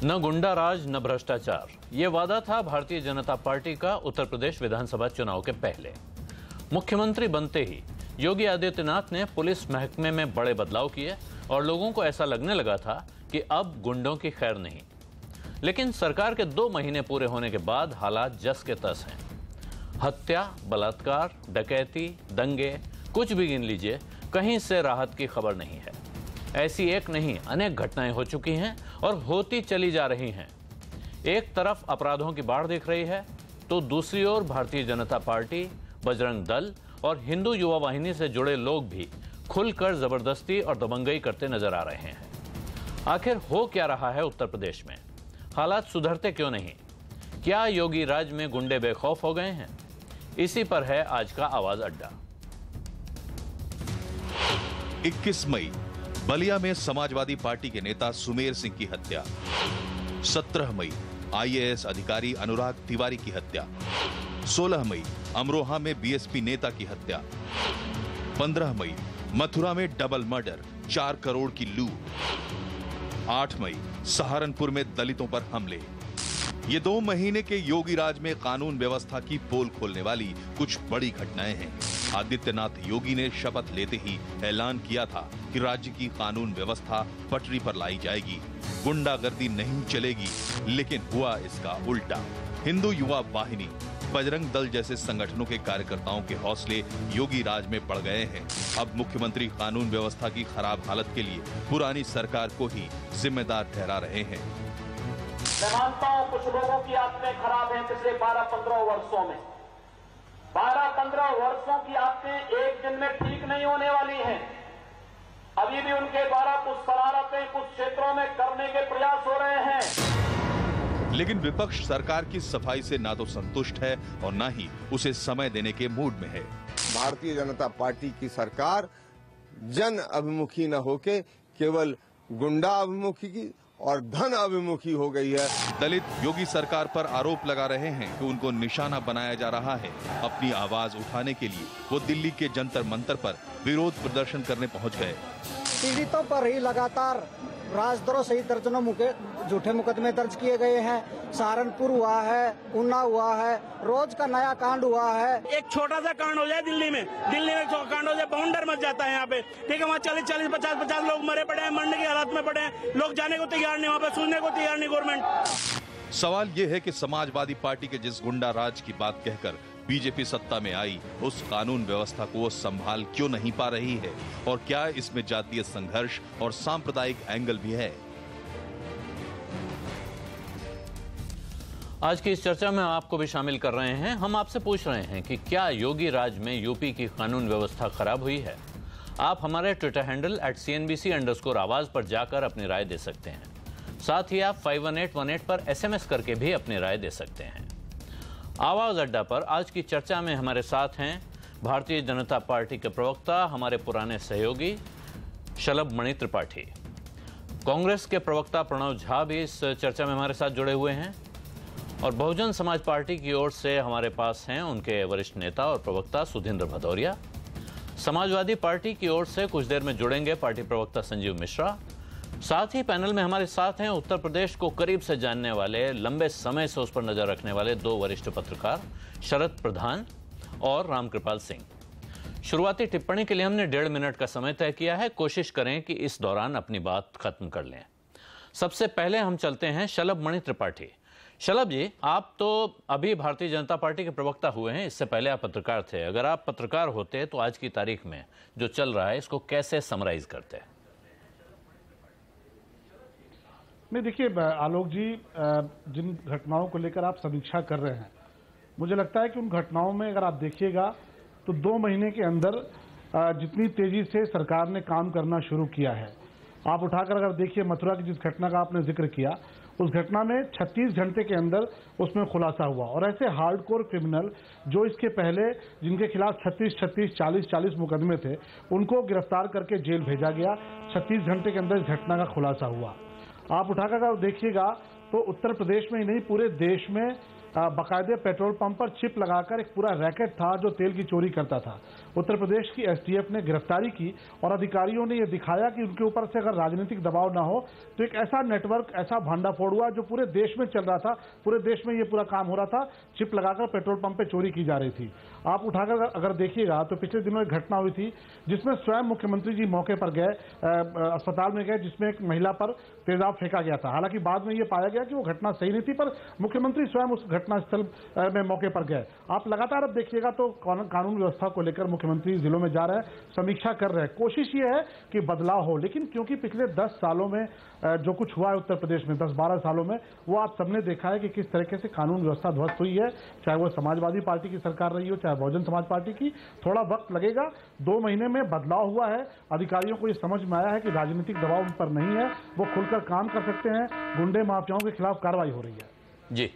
न गुंडा राज न भ्रष्टाचार, ये वादा था भारतीय जनता पार्टी का उत्तर प्रदेश विधानसभा चुनाव के पहले। मुख्यमंत्री बनते ही योगी आदित्यनाथ ने पुलिस महकमे में बड़े बदलाव किए और लोगों को ऐसा लगने लगा था कि अब गुंडों की खैर नहीं। लेकिन सरकार के 2 महीने पूरे होने के बाद हालात जस के तस हैं। हत्या, बलात्कार, डकैती, दंगे, कुछ भी गिन लीजिए, कहीं से राहत की खबर नहीं है। ऐसी एक नहीं अनेक घटनाएं हो चुकी हैं और होती चली जा रही हैं। एक तरफ अपराधों की बाढ़ दिख रही है तो दूसरी ओर भारतीय जनता पार्टी, बजरंग दल और हिंदू युवा वाहिनी से जुड़े लोग भी खुलकर जबरदस्ती और दबंगई करते नजर आ रहे हैं। आखिर हो क्या रहा है उत्तर प्रदेश में? हालात सुधरते क्यों नहीं? क्या योगी राज में गुंडे बेखौफ हो गए हैं? इसी पर है आज का आवाज अड्डा। 21 मई बलिया में समाजवादी पार्टी के नेता सुमेर सिंह की हत्या। 17 मई आईएएस अधिकारी अनुराग तिवारी की हत्या। 16 मई अमरोहा में बीएसपी नेता की हत्या। 15 मई मथुरा में डबल मर्डर, 4 करोड़ की लूट। 8 मई सहारनपुर में दलितों पर हमले। ये 2 महीने के योगी राज में कानून व्यवस्था की पोल खोलने वाली कुछ बड़ी घटनाएं हैं। आदित्यनाथ योगी ने शपथ लेते ही ऐलान किया था कि राज्य की कानून व्यवस्था पटरी पर लाई जाएगी, गुंडागर्दी नहीं चलेगी, लेकिन हुआ इसका उल्टा। हिंदू युवा वाहिनी, बजरंग दल जैसे संगठनों के कार्यकर्ताओं के हौसले योगी राज में बढ़ गए हैं। अब मुख्यमंत्री कानून व्यवस्था की खराब हालत के लिए पुरानी सरकार को ही जिम्मेदार ठहरा रहे हैं। मैं मानता हूं कुछ लोगों की आदतें खराब हैं पिछले 12-15 वर्षों में। 12-15 वर्षों की आदतें एक दिन में ठीक नहीं होने वाली हैं। अभी भी उनके द्वारा कुछ शरारतें कुछ क्षेत्रों में करने के प्रयास हो रहे हैं। लेकिन विपक्ष सरकार की सफाई से ना तो संतुष्ट है और ना ही उसे समय देने के मूड में है। भारतीय जनता पार्टी की सरकार जन अभिमुखी न होके केवल गुंडा अभिमुखी की और धन अभिमुखी हो गई है। दलित योगी सरकार पर आरोप लगा रहे हैं कि उनको निशाना बनाया जा रहा है। अपनी आवाज उठाने के लिए वो दिल्ली के जंतर मंतर पर विरोध प्रदर्शन करने पहुंच गए। पीड़ितों पर ही लगातार राजद्रोह सहित दर्जनों झूठे मुकदमे दर्ज किए गए हैं। सहारनपुर हुआ है, उन्ना हुआ है, रोज का नया कांड हुआ है। एक छोटा सा कांड हो जाए दिल्ली में कांड हो जाए, बाउंडर मच जाता है यहाँ पे। ठीक है, वहाँ 40-40, 50-50 लोग मरे पड़े हैं, मरने की हालत में पड़े हैं। लोग जाने को तैयार नहीं, वहाँ पे सुनने को तैयार नहीं गवर्नमेंट। सवाल ये है कि समाजवादी पार्टी के जिस गुंडा राज की बात कहकर बीजेपी सत्ता में आई, उस कानून व्यवस्था को वो संभाल क्यों नहीं पा रही है? और क्या इसमें जातीय संघर्ष और सांप्रदायिक एंगल भी है? आज की इस चर्चा में आपको भी शामिल कर रहे हैं। हम आपसे पूछ रहे हैं कि क्या योगी राज में यूपी की कानून व्यवस्था खराब हुई है? आप हमारे ट्विटर हैंडल @CNBC_आवाज पर जाकर अपनी राय दे सकते हैं। साथ ही आप 51818 पर SMS करके भी अपनी राय दे सकते हैं। आवाज अड्डा पर आज की चर्चा में हमारे साथ हैं भारतीय जनता पार्टी के प्रवक्ता, हमारे पुराने सहयोगी शलभ मणि त्रिपाठी। कांग्रेस के प्रवक्ता प्रणव झा भी इस चर्चा में हमारे साथ जुड़े हुए हैं और बहुजन समाज पार्टी की ओर से हमारे पास हैं उनके वरिष्ठ नेता और प्रवक्ता सुधींद्र भदौरिया। समाजवादी पार्टी की ओर से कुछ देर में जुड़ेंगे पार्टी प्रवक्ता संजीव मिश्रा। साथ ही पैनल में हमारे साथ हैं उत्तर प्रदेश को करीब से जानने वाले, लंबे समय से उस पर नजर रखने वाले 2 वरिष्ठ पत्रकार शरद प्रधान और रामकृपाल सिंह। शुरुआती टिप्पणी के लिए हमने 1.5 मिनट का समय तय किया है। कोशिश करें कि इस दौरान अपनी बात खत्म कर लें। सबसे पहले हम चलते हैं शलभ मणि त्रिपाठी। शलभ जी, आप तो अभी भारतीय जनता पार्टी के प्रवक्ता हुए हैं, इससे पहले आप पत्रकार थे। अगर आप पत्रकार होते तो आज की तारीख में जो चल रहा है इसको कैसे समराइज करते हैं? नहीं, देखिए आलोक जी, जिन घटनाओं को लेकर आप समीक्षा कर रहे हैं, मुझे लगता है कि उन घटनाओं में अगर आप देखिएगा तो 2 महीने के अंदर जितनी तेजी से सरकार ने काम करना शुरू किया है, आप उठाकर अगर देखिए मथुरा की जिस घटना का आपने जिक्र किया, उस घटना में 36 घंटे के अंदर उसमें खुलासा हुआ। और ऐसे हार्डकोर क्रिमिनल जो इसके पहले जिनके खिलाफ 36, 40 मुकदमे थे, उनको गिरफ्तार करके जेल भेजा गया। 36 घंटे के अंदर इस घटना का खुलासा हुआ। आप उठाकर अगर देखिएगा तो उत्तर प्रदेश में ही नहीं, पूरे देश में बाकायदे पेट्रोल पंप पर चिप लगाकर एक पूरा रैकेट था जो तेल की चोरी करता था। उत्तर प्रदेश की एसटीएफ ने गिरफ्तारी की और अधिकारियों ने यह दिखाया कि उनके ऊपर से अगर राजनीतिक दबाव ना हो तो एक ऐसा नेटवर्क, ऐसा भांडाफोड़ हुआ जो पूरे देश में चल रहा था। पूरे देश में ये पूरा काम हो रहा था, चिप लगाकर पेट्रोल पंप पे चोरी की जा रही थी। आप उठाकर अगर देखिएगा तो पिछले दिनों एक घटना हुई थी जिसमें स्वयं मुख्यमंत्री जी मौके पर गए, अस्पताल में गए, जिसमें एक महिला पर तेजाब फेंका गया था। हालांकि बाद में ये पाया गया कि वो घटना सही नहीं थी, पर मुख्यमंत्री स्वयं उस घटनास्थल में मौके पर गए। आप लगातार अब देखिएगा तो कानून व्यवस्था को लेकर मुख्यमंत्री जिलों में जा रहे हैं, समीक्षा कर रहे हैं। कोशिश ये है कि बदलाव हो, लेकिन क्योंकि पिछले 10 सालों में जो कुछ हुआ है उत्तर प्रदेश में, 10-12 सालों में, वो आप सबने देखा है कि किस तरीके से कानून व्यवस्था ध्वस्त हुई है। चाहे वो समाजवादी पार्टी की सरकार रही हो, चाहे बहुजन समाज पार्टी की। थोड़ा वक्त लगेगा, 2 महीने में बदलाव हुआ है। अधिकारियों को ये समझ में आया है कि राजनीतिक दबाव उन पर नहीं है, वो खुलकर काम कर सकते हैं। गुंडे माफियाओं के खिलाफ कार्रवाई हो रही है। जी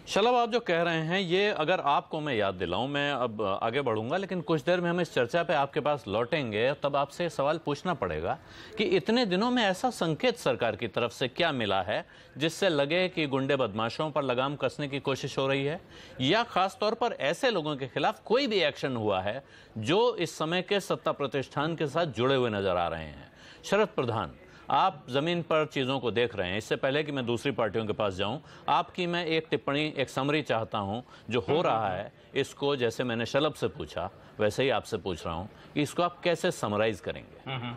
शलभ, आप जो कह रहे हैं ये अगर आपको मैं याद दिलाऊं, मैं अब आगे बढ़ूंगा, लेकिन कुछ देर में हम इस चर्चा पे आपके पास लौटेंगे। तब आपसे सवाल पूछना पड़ेगा कि इतने दिनों में ऐसा संकेत सरकार की तरफ से क्या मिला है जिससे लगे कि गुंडे बदमाशों पर लगाम कसने की कोशिश हो रही है, या खासतौर पर ऐसे लोगों के खिलाफ कोई भी एक्शन हुआ है जो इस समय के सत्ता प्रतिष्ठान के साथ जुड़े हुए नजर आ रहे हैं। शरद प्रधान, आप जमीन पर चीज़ों को देख रहे हैं। इससे पहले कि मैं दूसरी पार्टियों के पास जाऊं, आपकी मैं एक टिप्पणी, एक समरी चाहता हूं जो हो रहा है इसको, जैसे मैंने शलभ से पूछा वैसे ही आपसे पूछ रहा हूं कि इसको आप कैसे समराइज करेंगे।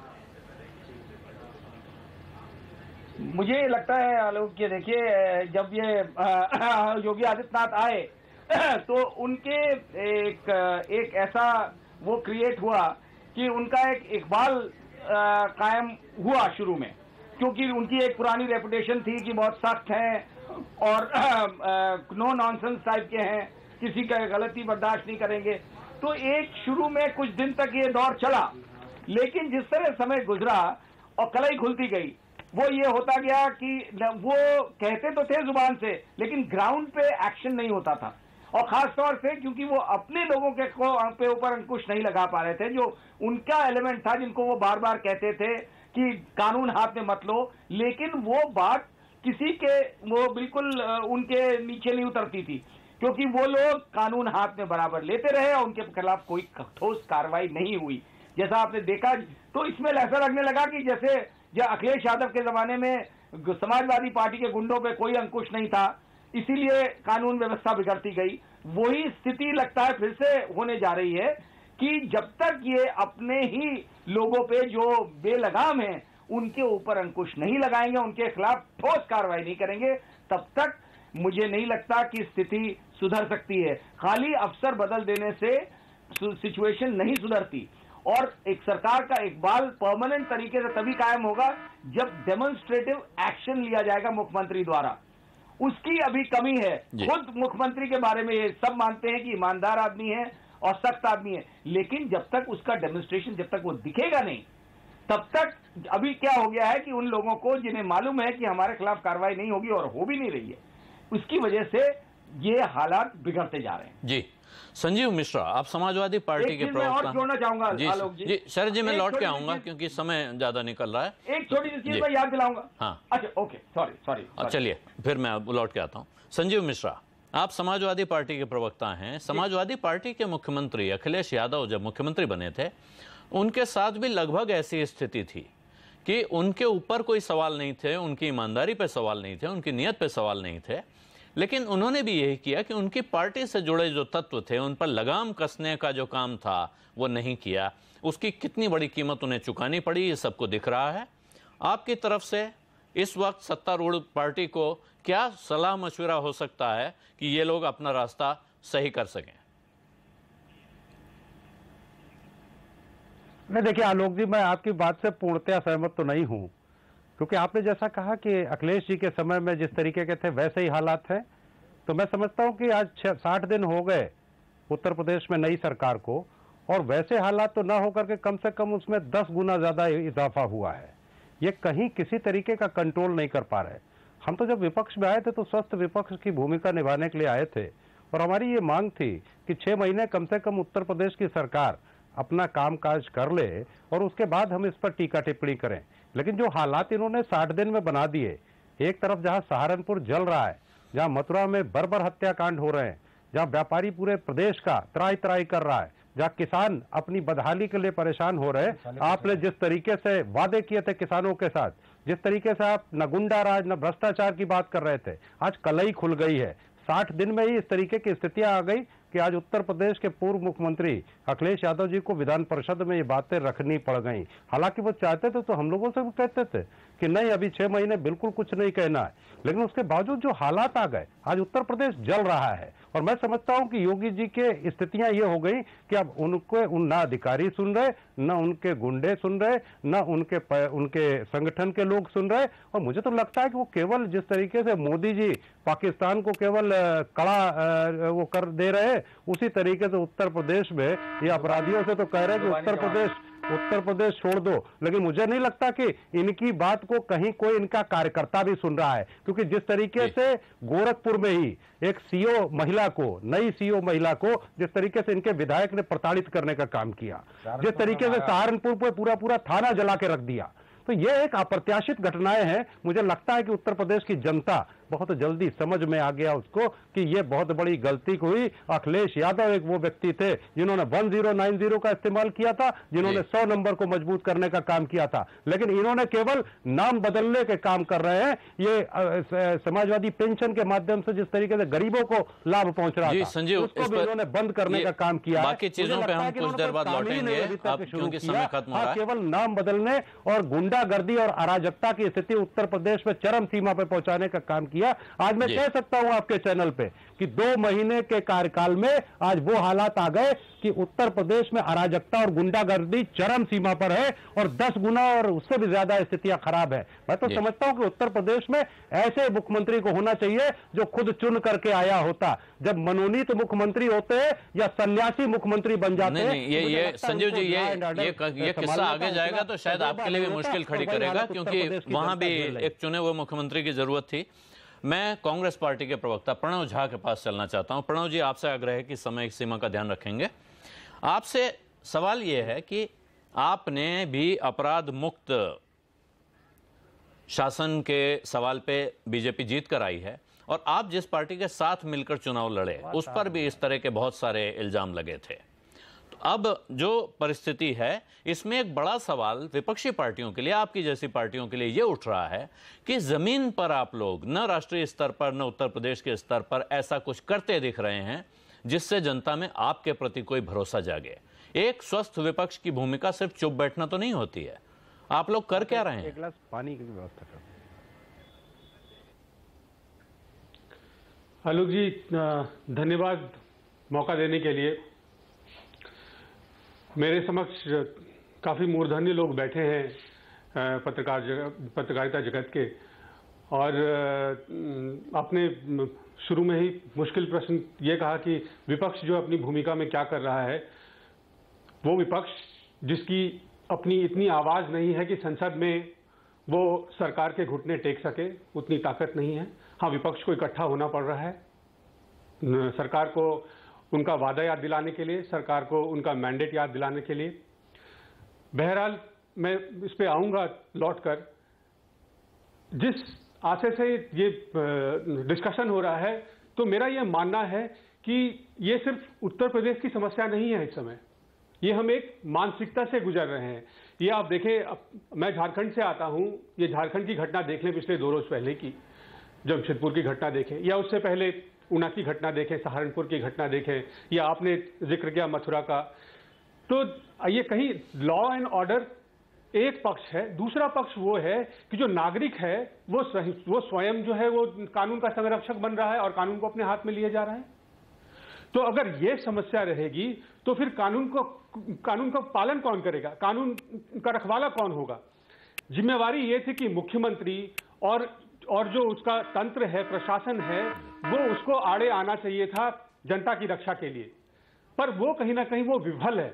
मुझे लगता है आलोक कि देखिए, जब ये योगी आदित्यनाथ आए तो उनके एक ऐसा वो क्रिएट हुआ कि उनका एक इकबाल कायम हुआ शुरू में, क्योंकि उनकी एक पुरानी रेपुटेशन थी कि बहुत सख्त हैं और नो नॉनसेंस टाइप के हैं, किसी का गलती बर्दाश्त नहीं करेंगे। तो एक शुरू में कुछ दिन तक ये दौर चला, लेकिन जिस तरह समय गुजरा और कलई खुलती गई, वो ये होता गया कि वो कहते तो थे जुबान से, लेकिन ग्राउंड पे एक्शन नहीं होता था। और खास तौर से क्योंकि वो अपने लोगों के पे ऊपर अंकुश नहीं लगा पा रहे थे, जो उनका एलिमेंट था, जिनको वो बार बार कहते थे कि कानून हाथ में मत लो, लेकिन वो बात किसी के वो बिल्कुल उनके नीचे नहीं उतरती थी, क्योंकि वो लोग कानून हाथ में बराबर लेते रहे और उनके खिलाफ कोई ठोस कार्रवाई नहीं हुई। जैसा आपने देखा, तो इसमें ऐसा लगने लगा कि जैसे अखिलेश यादव के जमाने में समाजवादी पार्टी के गुंडों पे कोई अंकुश नहीं था, इसीलिए कानून व्यवस्था बिगड़ती गई। वही स्थिति लगता है फिर से होने जा रही है कि जब तक ये अपने ही लोगों पे जो बेलगाम हैं उनके ऊपर अंकुश नहीं लगाएंगे, उनके खिलाफ ठोस कार्रवाई नहीं करेंगे, तब तक मुझे नहीं लगता कि स्थिति सुधर सकती है। खाली अफसर बदल देने से सिचुएशन नहीं सुधरती, और एक सरकार का इकबाल परमानेंट तरीके से तभी कायम होगा जब डेमोन्स्ट्रेटिव एक्शन लिया जाएगा मुख्यमंत्री द्वारा। उसकी अभी कमी है। खुद मुख्यमंत्री के बारे में ये सब मानते हैं कि ईमानदार आदमी है और सख्त आदमी है, लेकिन जब तक उसका डेमोन्स्ट्रेशन, जब तक वो दिखेगा नहीं, तब तक अभी क्या हो गया है कि उन लोगों को जिन्हें मालूम है कि हमारे खिलाफ कार्रवाई नहीं होगी और हो भी नहीं रही है, उसकी वजह से ये हालात बिगड़ते जा रहे हैं। जी संजीव मिश्रा, आप समाजवादी पार्टी के प्रवक्ता। जोड़ना चाहूंगा आलोक जी। शरद जी, मैं लौट के आऊंगा क्योंकि समय ज्यादा निकल रहा है। एक छोटी सी चीज मैं याद दिलाऊंगा। हाँ, अच्छा, ओके, सॉरी। चलिए फिर मैं लौट के आता हूँ। संजीव मिश्रा, आप समाजवादी पार्टी के प्रवक्ता हैं। समाजवादी पार्टी के मुख्यमंत्री अखिलेश यादव जब मुख्यमंत्री बने थे, उनके साथ भी लगभग ऐसी स्थिति थी कि उनके ऊपर कोई सवाल नहीं थे, उनकी ईमानदारी पे सवाल नहीं थे, उनकी नीयत पे सवाल नहीं थे, लेकिन उन्होंने भी यही किया कि उनकी पार्टी से जुड़े जो तत्व थे उन पर लगाम कसने का जो काम था वो नहीं किया। उसकी कितनी बड़ी कीमत उन्हें चुकानी पड़ी, ये सबको दिख रहा है। आपकी तरफ से इस वक्त सत्तारूढ़ पार्टी को क्या सलाह मशवरा हो सकता है कि ये लोग अपना रास्ता सही कर सकें? नहीं, देखिए आलोक जी, मैं आपकी बात से पूर्णतया सहमत तो नहीं हूं, क्योंकि आपने जैसा कहा कि अखिलेश जी के समय में जिस तरीके के थे वैसे ही हालात हैं, तो मैं समझता हूं कि आज 60 दिन हो गए उत्तर प्रदेश में नई सरकार को, और वैसे हालात तो ना होकर के कम से कम उसमें 10 गुना ज्यादा इजाफा हुआ है। ये कहीं किसी तरीके का कंट्रोल नहीं कर पा रहे। हम तो जब विपक्ष में आए थे तो स्वस्थ विपक्ष की भूमिका निभाने के लिए आए थे, और हमारी ये मांग थी कि 6 महीने कम से कम उत्तर प्रदेश की सरकार अपना कामकाज कर ले और उसके बाद हम इस पर टीका टिप्पणी करें। लेकिन जो हालात इन्होंने 60 दिन में बना दिए, एक तरफ जहां सहारनपुर जल रहा है, जहां मथुरा में बर्बर हत्याकांड हो रहे हैं, जहां व्यापारी पूरे प्रदेश का त्राई त्राई कर रहा है, जहां किसान अपनी बदहाली के लिए परेशान हो रहे हैं। आपने जिस तरीके से वादे किए थे किसानों के साथ, जिस तरीके से आप न गुंडा राज न भ्रष्टाचार की बात कर रहे थे, आज कलई खुल गई है। 60 दिन में ही इस तरीके की स्थितियां आ गई कि आज उत्तर प्रदेश के पूर्व मुख्यमंत्री अखिलेश यादव जी को विधान परिषद में ये बातें रखनी पड़ गई। हालांकि वो चाहते थे तो हम लोगों से भी कहते थे कि नहीं, अभी 6 महीने बिल्कुल कुछ नहीं कहना है, लेकिन उसके बावजूद जो हालात आ गए, आज उत्तर प्रदेश जल रहा है। और मैं समझता हूं कि योगी जी के स्थितियां ये हो गई कि अब उनको ना अधिकारी सुन रहे, न उनके गुंडे सुन रहे, न उनके संगठन के लोग सुन रहे। और मुझे तो लगता है कि वो केवल जिस तरीके से मोदी जी पाकिस्तान को केवल कड़ा वो कर दे रहे, उसी तरीके से उत्तर प्रदेश में ये अपराधियों से तो कह रहे हैं कि उत्तर प्रदेश छोड़ दो, लेकिन मुझे नहीं लगता कि इनकी बात को कहीं कोई इनका कार्यकर्ता भी सुन रहा है। क्योंकि जिस तरीके से गोरखपुर में ही एक सीओ महिला को, नई सीओ महिला को जिस तरीके से इनके विधायक ने प्रताड़ित करने का काम किया, जिस तरीके से सहारनपुर पर पूरा थाना जला के रख दिया, तो ये एक अप्रत्याशित घटनाएं हैं। मुझे लगता है कि उत्तर प्रदेश की जनता बहुत जल्दी समझ में आ गया उसको कि ये बहुत बड़ी गलती हुई। अखिलेश यादव एक वो व्यक्ति थे जिन्होंने 1090 का इस्तेमाल किया था, जिन्होंने 100 नंबर को मजबूत करने का काम किया था, लेकिन इन्होंने केवल नाम बदलने के काम कर रहे हैं। ये समाजवादी पेंशन के माध्यम से जिस तरीके से गरीबों को लाभ पहुंच रहा था, संजीव, उसको भी इन्होंने बंद करने का काम किया। बाकी चीजों पे हम कुछ देर बाद लौटेंगे, क्योंकि समय खत्म हो रहा है। केवल नाम बदलने और गुंडागर्दी और अराजकता की स्थिति उत्तर प्रदेश में चरम सीमा पर पहुंचाने का काम किया। आज मैं कह सकता हूं आपके चैनल पे कि 2 महीने के कार्यकाल में आज वो हालात आ गए कि उत्तर प्रदेश में अराजकता और गुंडागर्दी चरम सीमा पर है और 10 गुना और उससे भी ज्यादा स्थितियां खराब है। मैं तो समझता हूं कि उत्तर प्रदेश में ऐसे मुख्यमंत्री को होना चाहिए जो खुद चुन करके आया होता। जब मनोनीत मुख्यमंत्री होते हैं या सन्यासी मुख्यमंत्री बन जाते हैं। ये संजीव जी, ये किस्सा आगे जाएगा तो शायद आपके लिए भी मुश्किल खड़ी करेगा, क्योंकि वहां भी एक चुने हुए मुख्यमंत्री की जरूरत थी। मैं कांग्रेस पार्टी के प्रवक्ता प्रणव झा के पास चलना चाहता हूं। प्रणव जी, आपसे आग्रह है कि समय सीमा का ध्यान रखेंगे। आपसे सवाल यह है कि आपने भी अपराध मुक्त शासन के सवाल पे बीजेपी जीत कर आई है, और आप जिस पार्टी के साथ मिलकर चुनाव लड़े उस पर भी इस तरह के बहुत सारे इल्जाम लगे थे। तो अब जो परिस्थिति है, इसमें एक बड़ा सवाल विपक्षी पार्टियों के लिए, आपकी जैसी पार्टियों के लिए ये उठ रहा है कि जमीन पर आप लोग न राष्ट्रीय स्तर पर न उत्तर प्रदेश के स्तर पर ऐसा कुछ करते दिख रहे हैं जिससे जनता में आपके प्रति कोई भरोसा जागे। एक स्वस्थ विपक्ष की भूमिका सिर्फ चुप बैठना तो नहीं होती है। आप लोग कर क्या रहे हैं? एक गिलास पानी की व्यवस्था कर। आलोक जी, धन्यवाद मौका देने के लिए। मेरे समक्ष काफ़ी मूर्धन्य लोग बैठे हैं पत्रकारिता जगत के, और आपने शुरू में ही मुश्किल प्रश्न ये कहा कि विपक्ष जो अपनी भूमिका में क्या कर रहा है। वो विपक्ष जिसकी अपनी इतनी आवाज़ नहीं है कि संसद में वो सरकार के घुटने टेक सके, उतनी ताकत नहीं है। हाँ, विपक्ष को इकट्ठा होना पड़ रहा है सरकार को उनका वादा याद दिलाने के लिए, सरकार को उनका मैंडेट याद दिलाने के लिए। बहरहाल मैं इस पे आऊंगा लौट कर। जिस आशय से ये डिस्कशन हो रहा है, तो मेरा ये मानना है कि ये सिर्फ उत्तर प्रदेश की समस्या नहीं है। इस समय ये हम एक मानसिकता से गुजर रहे हैं। ये आप देखें, मैं झारखंड से आता हूं, ये झारखंड की घटना देख लें पिछले 2 रोज पहले की, जमशेदपुर की घटना देखें, या उससे पहले ऊना की घटना देखें, सहारनपुर की घटना देखें, या आपने जिक्र किया मथुरा का। तो ये कहीं लॉ एंड ऑर्डर एक पक्ष है, दूसरा पक्ष वो है कि जो नागरिक है वो स्वयं जो है वो कानून का संरक्षक बन रहा है और कानून को अपने हाथ में लिए जा रहा है। तो अगर ये समस्या रहेगी तो फिर कानून का पालन कौन करेगा, कानून का रखवाला कौन होगा? जिम्मेवारी ये थी कि मुख्यमंत्री और जो उसका तंत्र है, प्रशासन है, वो उसको आड़े आना चाहिए था जनता की रक्षा के लिए, पर वो कहीं ना कहीं वो विफल है।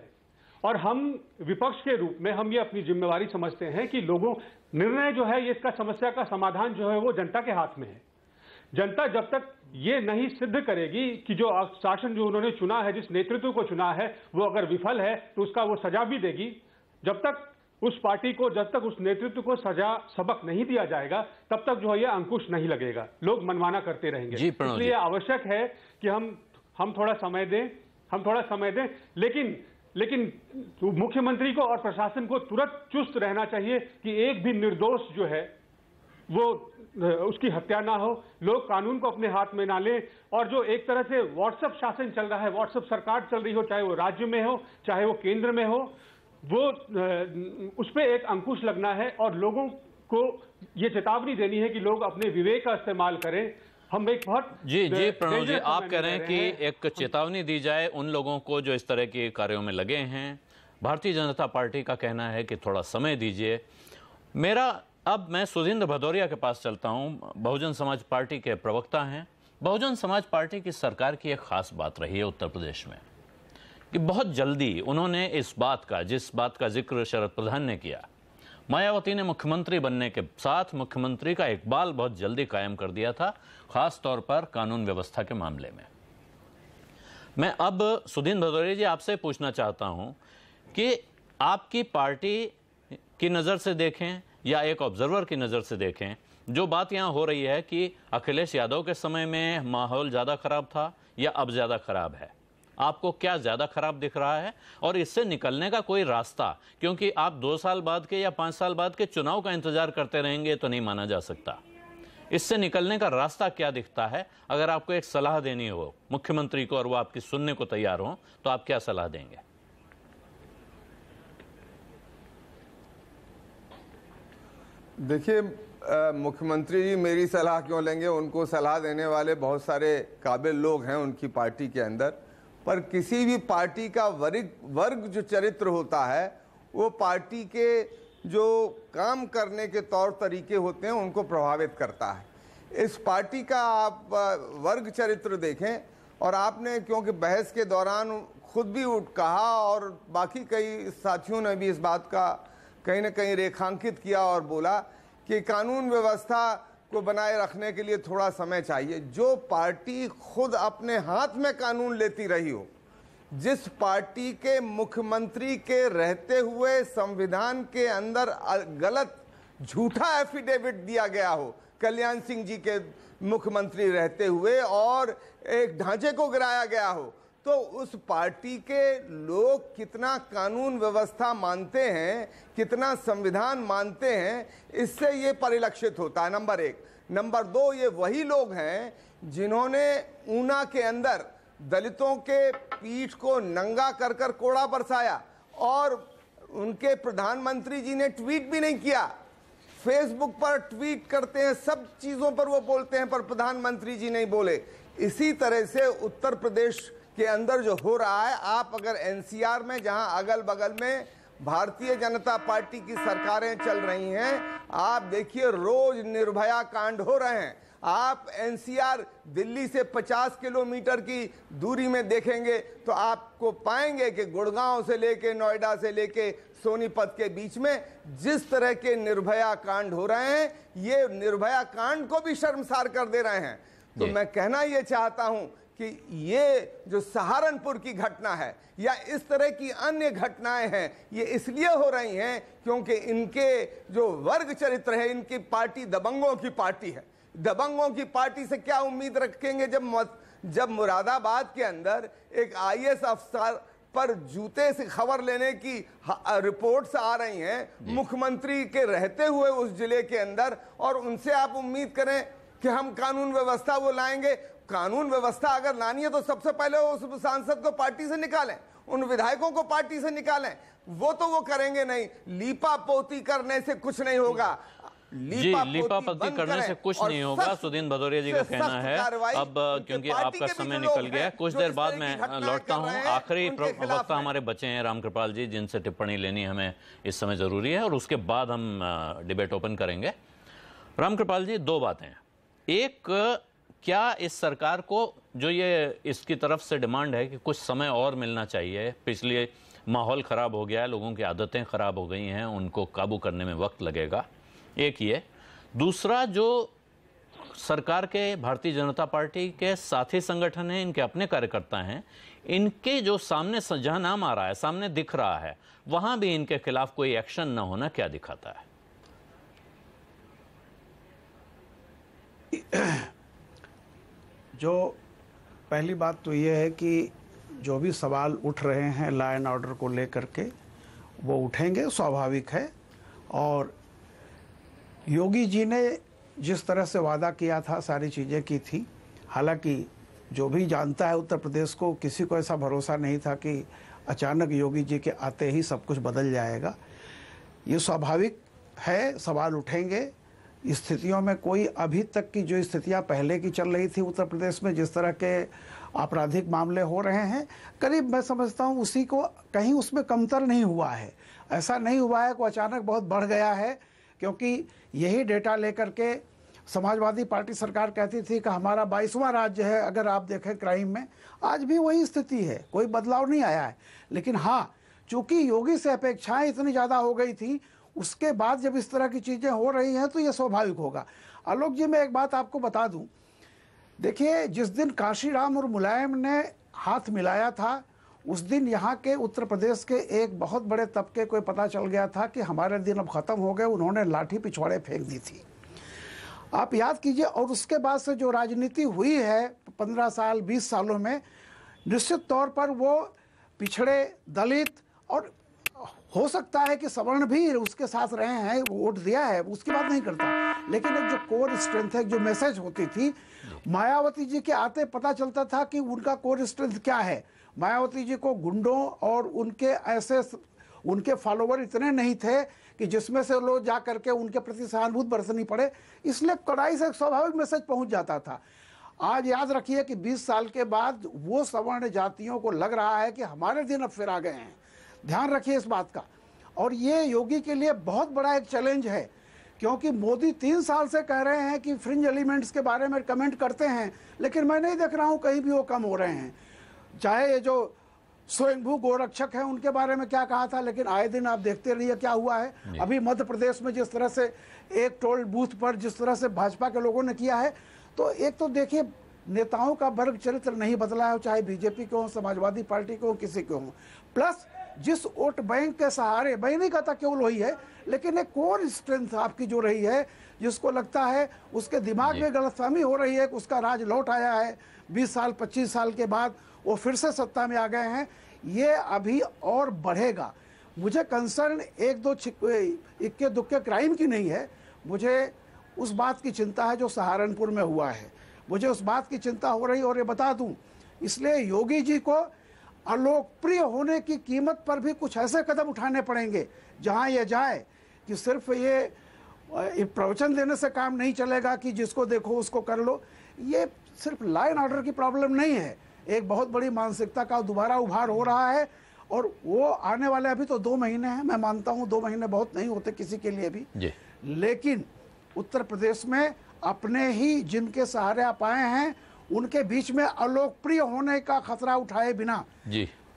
और हम विपक्ष के रूप में हम ये अपनी जिम्मेवारी समझते हैं कि निर्णय जो है, ये इसका समस्या का समाधान जो है वो जनता के हाथ में है। जनता जब तक ये नहीं सिद्ध करेगी कि जो शासन जो उन्होंने चुना है, जिस नेतृत्व को चुना है, वो अगर विफल है तो उसका वो सजा भी देगी, जब तक उस पार्टी को, जब तक उस नेतृत्व को सजा सबक नहीं दिया जाएगा, तब तक जो है ये अंकुश नहीं लगेगा, लोग मनमाना करते रहेंगे। इसलिए आवश्यक है कि हम थोड़ा समय दें, लेकिन मुख्यमंत्री को और प्रशासन को तुरंत चुस्त रहना चाहिए कि एक भी निर्दोष जो है वो उसकी हत्या ना हो, लोग कानून को अपने हाथ में ना लें। और जो एक तरह से व्हाट्सएप शासन चल रहा है, व्हाट्सएप सरकार चल रही हो, चाहे वो राज्य में हो चाहे वो केंद्र में हो, वो उस पर एक अंकुश लगना है और लोगों को ये चेतावनी देनी है कि लोग अपने विवेक का इस्तेमाल करें। हम एक बहुत जी प्रणव जी, आप कह रहे हैं कि एक चेतावनी दी जाए उन लोगों को जो इस तरह के कार्यों में लगे हैं। भारतीय जनता पार्टी का कहना है कि थोड़ा समय दीजिए। अब मैं सुधींद्र भदौरिया के पास चलता हूं, बहुजन समाज पार्टी के प्रवक्ता हैं। बहुजन समाज पार्टी की सरकार की एक खास बात रही है उत्तर प्रदेश में कि बहुत जल्दी उन्होंने जिस बात का जिक्र शरद प्रधान ने किया, मायावती ने मुख्यमंत्री बनने के साथ मुख्यमंत्री का इकबाल बहुत जल्दी कायम कर दिया था, खास तौर पर कानून व्यवस्था के मामले में। मैं अब सुधींद्र भदौरिया जी आपसे पूछना चाहता हूं कि आपकी पार्टी की नज़र से देखें या एक ऑब्जर्वर की नज़र से देखें, जो बात यहाँ हो रही है कि अखिलेश यादव के समय में माहौल ज़्यादा खराब था या अब ज़्यादा खराब है, आपको क्या ज़्यादा खराब दिख रहा है और इससे निकलने का कोई रास्ता? क्योंकि आप 2 साल बाद के या 5 साल बाद के चुनाव का इंतजार करते रहेंगे तो नहीं माना जा सकता। इससे निकलने का रास्ता क्या दिखता है? अगर आपको एक सलाह देनी हो मुख्यमंत्री को और वो आपकी सुनने को तैयार हो, तो आप क्या सलाह देंगे? देखिए, मुख्यमंत्री जी मेरी सलाह क्यों लेंगे? उनको सलाह देने वाले बहुत सारे काबिल लोग हैं उनकी पार्टी के अंदर। पर किसी भी पार्टी का वर्ग जो चरित्र होता है, वो पार्टी के जो काम करने के तौर तरीके होते हैं उनको प्रभावित करता है। इस पार्टी का आप वर्ग चरित्र देखें, और आपने क्योंकि बहस के दौरान खुद भी कहा और बाकी कई साथियों ने भी इस बात का कहीं ना कहीं रेखांकित किया और बोला कि कानून व्यवस्था को बनाए रखने के लिए थोड़ा समय चाहिए। जो पार्टी खुद अपने हाथ में कानून लेती रही हो, जिस पार्टी के मुख्यमंत्री के रहते हुए संविधान के अंदर गलत झूठा एफिडेविट दिया गया हो, कल्याण सिंह जी के मुख्यमंत्री रहते हुए, और एक ढांचे को गिराया गया हो, तो उस पार्टी के लोग कितना कानून व्यवस्था मानते हैं, कितना संविधान मानते हैं, इससे ये परिलक्षित होता है, नंबर 1। नंबर 2, ये वही लोग हैं जिन्होंने ऊना के अंदर दलितों के पीठ को नंगा कर कर कोड़ा बरसाया, और उनके प्रधानमंत्री जी ने ट्वीट भी नहीं किया। फेसबुक पर ट्वीट करते हैं, सब चीज़ों पर वो बोलते हैं, पर प्रधानमंत्री जी नहीं बोले। इसी तरह से उत्तर प्रदेश के अंदर जो हो रहा है, आप अगर एनसीआर में, जहां अगल बगल में भारतीय जनता पार्टी की सरकारें चल रही हैं, आप देखिए रोज निर्भया कांड हो रहे हैं। आप एनसीआर दिल्ली से 50 किलोमीटर की दूरी में देखेंगे तो आपको पाएंगे कि गुड़गांव से लेके, नोएडा से लेके सोनीपत के बीच में जिस तरह के निर्भया कांड हो रहे हैं, ये निर्भया कांड को भी शर्मसार कर दे रहे हैं। तो मैं कहना ये चाहता हूं कि ये जो सहारनपुर की घटना है या इस तरह की अन्य घटनाएं हैं, ये इसलिए हो रही हैं क्योंकि इनके जो वर्ग चरित्र है, इनकी पार्टी दबंगों की पार्टी है। दबंगों की पार्टी से क्या उम्मीद रखेंगे जब मुरादाबाद के अंदर एक आईएएस अफसर पर जूते से खबर लेने की रिपोर्ट्स आ रही हैं मुख्यमंत्री के रहते हुए उस जिले के अंदर, और उनसे आप उम्मीद करें कि हम कानून व्यवस्था वो लाएंगे। कानून व्यवस्था अगर लानी है तो सबसे पहले उस सांसद को पार्टी से निकालें, उन विधायकों को पार्टी से निकालें। वो तो वो करेंगे नहीं। लीपा पोती करने से कुछ नहीं होगा। लीपा पोती करने से कुछ नहीं होगा, सुधींद्र भदौरिया जी का कहना है। अब क्योंकि आपका समय निकल गया, कुछ देर बाद मैं लौटता हूं। आखिरी वक्ता हमारे बचे हैं रामकृपाल जी, जिनसे टिप्पणी लेनी हमें इस समय जरूरी है, और उसके बाद हम डिबेट ओपन करेंगे। रामकृपाल जी, 2 बातें। एक, क्या इस सरकार को जो ये इसकी तरफ से डिमांड है कि कुछ समय और मिलना चाहिए, पिछले माहौल ख़राब हो गया है, लोगों की आदतें ख़राब हो गई हैं, उनको काबू करने में वक्त लगेगा, एक ये। दूसरा, जो सरकार के, भारतीय जनता पार्टी के साथी संगठन हैं, इनके अपने कार्यकर्ता हैं, इनके जो सामने जहां नाम आ रहा है, सामने दिख रहा है, वहां भी इनके खिलाफ कोई एक्शन न होना क्या दिखाता है? जो पहली बात तो ये है कि जो भी सवाल उठ रहे हैं लॉ एंड ऑर्डर को लेकर के, वो उठेंगे, स्वाभाविक है। और योगी जी ने जिस तरह से वादा किया था, सारी चीज़ें की थी। हालांकि जो भी जानता है उत्तर प्रदेश को, किसी को ऐसा भरोसा नहीं था कि अचानक योगी जी के आते ही सब कुछ बदल जाएगा। ये स्वाभाविक है, सवाल उठेंगे। स्थितियों में कोई अभी तक की जो स्थितियां पहले की चल रही थी उत्तर प्रदेश में, जिस तरह के आपराधिक मामले हो रहे हैं, करीब मैं समझता हूं उसी को, कहीं उसमें कमतर नहीं हुआ है। ऐसा नहीं हुआ है कि अचानक बहुत बढ़ गया है, क्योंकि यही डेटा लेकर के समाजवादी पार्टी सरकार कहती थी कि हमारा 22वां राज्य है अगर आप देखें क्राइम में। आज भी वही स्थिति है, कोई बदलाव नहीं आया है। लेकिन हाँ, चूंकि योगी से अपेक्षाएं इतनी ज़्यादा हो गई थी, उसके बाद जब इस तरह की चीज़ें हो रही हैं तो ये स्वाभाविक होगा। आलोक जी, मैं एक बात आपको बता दूं, देखिए जिस दिन काशीराम और मुलायम ने हाथ मिलाया था, उस दिन यहाँ के उत्तर प्रदेश के एक बहुत बड़े तबके को पता चल गया था कि हमारे दिन अब ख़त्म हो गए। उन्होंने लाठी पिछवाड़े फेंक दी थी, आप याद कीजिए। और उसके बाद से जो राजनीति हुई है 15 साल 20 सालों में, निश्चित तौर पर वो पिछड़े, दलित और हो सकता है कि सवर्ण भी उसके साथ रहे हैं, वोट दिया है, उसकी बात नहीं करता। लेकिन एक जो कोर स्ट्रेंथ है, जो मैसेज होती थी, मायावती जी के आते पता चलता था कि उनका कोर स्ट्रेंथ क्या है। मायावती जी को गुंडों और उनके फॉलोवर इतने नहीं थे कि जिसमें से लोग जा करके उनके प्रति सहानुभूति बरतनी पड़े, इसलिए कड़ाई से स्वाभाविक मैसेज पहुंच जाता था। आज याद रखिए कि 20 साल के बाद वो सवर्ण जातियों को लग रहा है कि हमारे दिन अब फिर आ गए हैं। ध्यान रखिए इस बात का। और ये योगी के लिए बहुत बड़ा एक चैलेंज है, क्योंकि मोदी 3 साल से कह रहे हैं कि फ्रिंज एलिमेंट्स के बारे में कमेंट करते हैं, लेकिन मैं नहीं देख रहा हूं कहीं भी वो कम हो रहे हैं। चाहे ये जो स्वयंभू गोरक्षक हैं उनके बारे में क्या कहा था, लेकिन आए दिन आप देखते रहिए क्या हुआ है। अभी मध्य प्रदेश में जिस तरह से एक टोल बूथ पर जिस तरह से भाजपा के लोगों ने किया है, तो एक तो देखिए नेताओं का वर्ग चरित्र नहीं बदला है, चाहे बीजेपी के हो, समाजवादी पार्टी के हो, किसी के हो। प्लस जिस वोट बैंक के सहारे, मैं नहीं कहता केवल वही है, लेकिन एक कोर स्ट्रेंथ आपकी जो रही है, जिसको लगता है उसके दिमाग में गलतफहमी हो रही है कि उसका राज लौट आया है, 20 साल 25 साल के बाद वो फिर से सत्ता में आ गए हैं, ये अभी और बढ़ेगा। मुझे कंसर्न एक दो इक्के दुक्के क्राइम की नहीं है, मुझे उस बात की चिंता है जो सहारनपुर में हुआ है, मुझे उस बात की चिंता हो रही। और ये बता दूं, इसलिए योगी जी को अलोकप्रिय होने की कीमत पर भी कुछ ऐसे कदम उठाने पड़ेंगे जहां ये जाए कि सिर्फ ये प्रवचन देने से काम नहीं चलेगा कि जिसको देखो उसको कर लो। ये सिर्फ लॉ एंड ऑर्डर की प्रॉब्लम नहीं है, एक बहुत बड़ी मानसिकता का दोबारा उभार हो रहा है। और वो आने वाले, अभी तो 2 महीने हैं, मैं मानता हूं 2 महीने बहुत नहीं होते किसी के लिए भी, लेकिन उत्तर प्रदेश में अपने ही जिनके सहारे आप आए हैं उनके बीच में अलोकप्रिय होने का खतरा उठाए बिना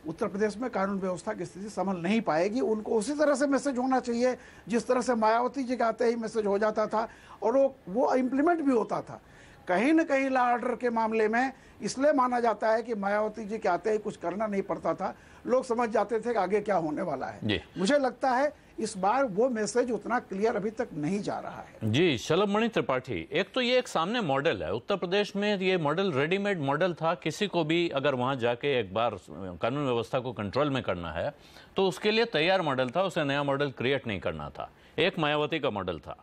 उत्तर प्रदेश में कानून व्यवस्था की स्थिति संभल नहीं पाएगी। उनको उसी तरह से मैसेज होना चाहिए जिस तरह से मायावती जी के आते ही मैसेज हो जाता था और वो इम्प्लीमेंट भी होता था। कहीं न कहीं लॉ ऑर्डर के मामले में इसलिए माना जाता है कि मायावती जी के आते ही कुछ करना नहीं पड़ता था, लोग समझ जाते थे कि आगे क्या होने वाला है। मुझे लगता है इस बार वो मैसेज उतना क्लियर अभी तक नहीं जा रहा है। जी शलभमणि त्रिपाठी, एक तो ये एक सामने मॉडल है, उत्तर प्रदेश में ये मॉडल रेडीमेड मॉडल था। किसी को भी अगर वहां जाके एक बार कानून व्यवस्था को कंट्रोल में करना है तो उसके लिए तैयार मॉडल था, उसे नया मॉडल क्रिएट नहीं करना था। एक मायावती का मॉडल था,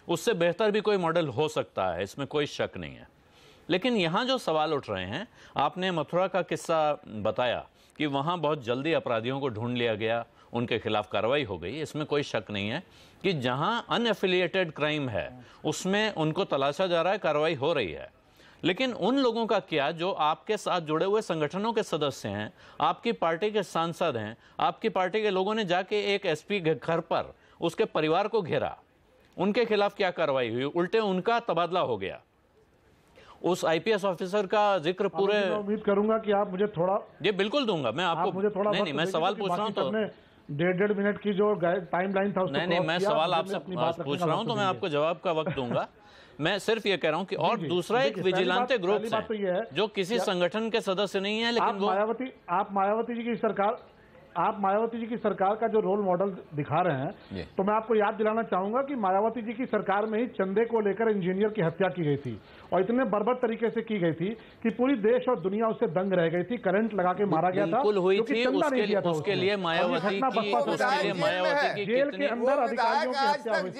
उससे बेहतर भी कोई मॉडल हो सकता है, इसमें कोई शक नहीं है। लेकिन यहाँ जो सवाल उठ रहे हैं, आपने मथुरा का किस्सा बताया कि वहाँ बहुत जल्दी अपराधियों को ढूंढ लिया गया, उनके खिलाफ कार्रवाई हो गई, इसमें कोई शक नहीं है कि जहाँ अनएफिलिएटेड क्राइम है उसमें उनको तलाशा जा रहा है, कार्रवाई हो रही है। लेकिन उन लोगों का क्या जो आपके साथ जुड़े हुए संगठनों के सदस्य हैं, आपकी पार्टी के सांसद हैं, आपकी पार्टी के लोगों ने जाके एक एसपी के घर पर उसके परिवार को घेरा, उनके खिलाफ क्या कार्रवाई हुई? उल्टे उनका तबादला हो गया। उस आईपीएस ऑफिसर का जिक्र पूरे, मैं उम्मीद करूंगा कि आप मुझे थोड़ा, ये बिल्कुल दूंगा मैं आपको, मुझे थोड़ा नहीं मैं सवाल पूछ रहा हूँ तो 1.5 मिनट की जो टाइम लाइन था नहीं मैं सवाल आपसे पूछ रहा हूँ तो मैं आपको जवाब का वक्त दूंगा। मैं सिर्फ ये कह रहा हूं कि और दूसरा एक विजिलेंटे ग्रुप है जो किसी संगठन के सदस्य नहीं है, लेकिन वो आप मायावती जी की सरकार का जो रोल मॉडल दिखा रहे हैं, तो मैं आपको याद दिलाना चाहूंगा कि मायावती जी की सरकार में ही चंदे को लेकर इंजीनियर की हत्या की गई थी और इतने बर्बर तरीके से की गई थी कि पूरी देश और दुनिया उससे दंग रह गई थी। करंट लगा के मारा गया था, हुई थी उसके लिए मायावती की जेल के अंदर अधिकारियों की हत्या हुई थी,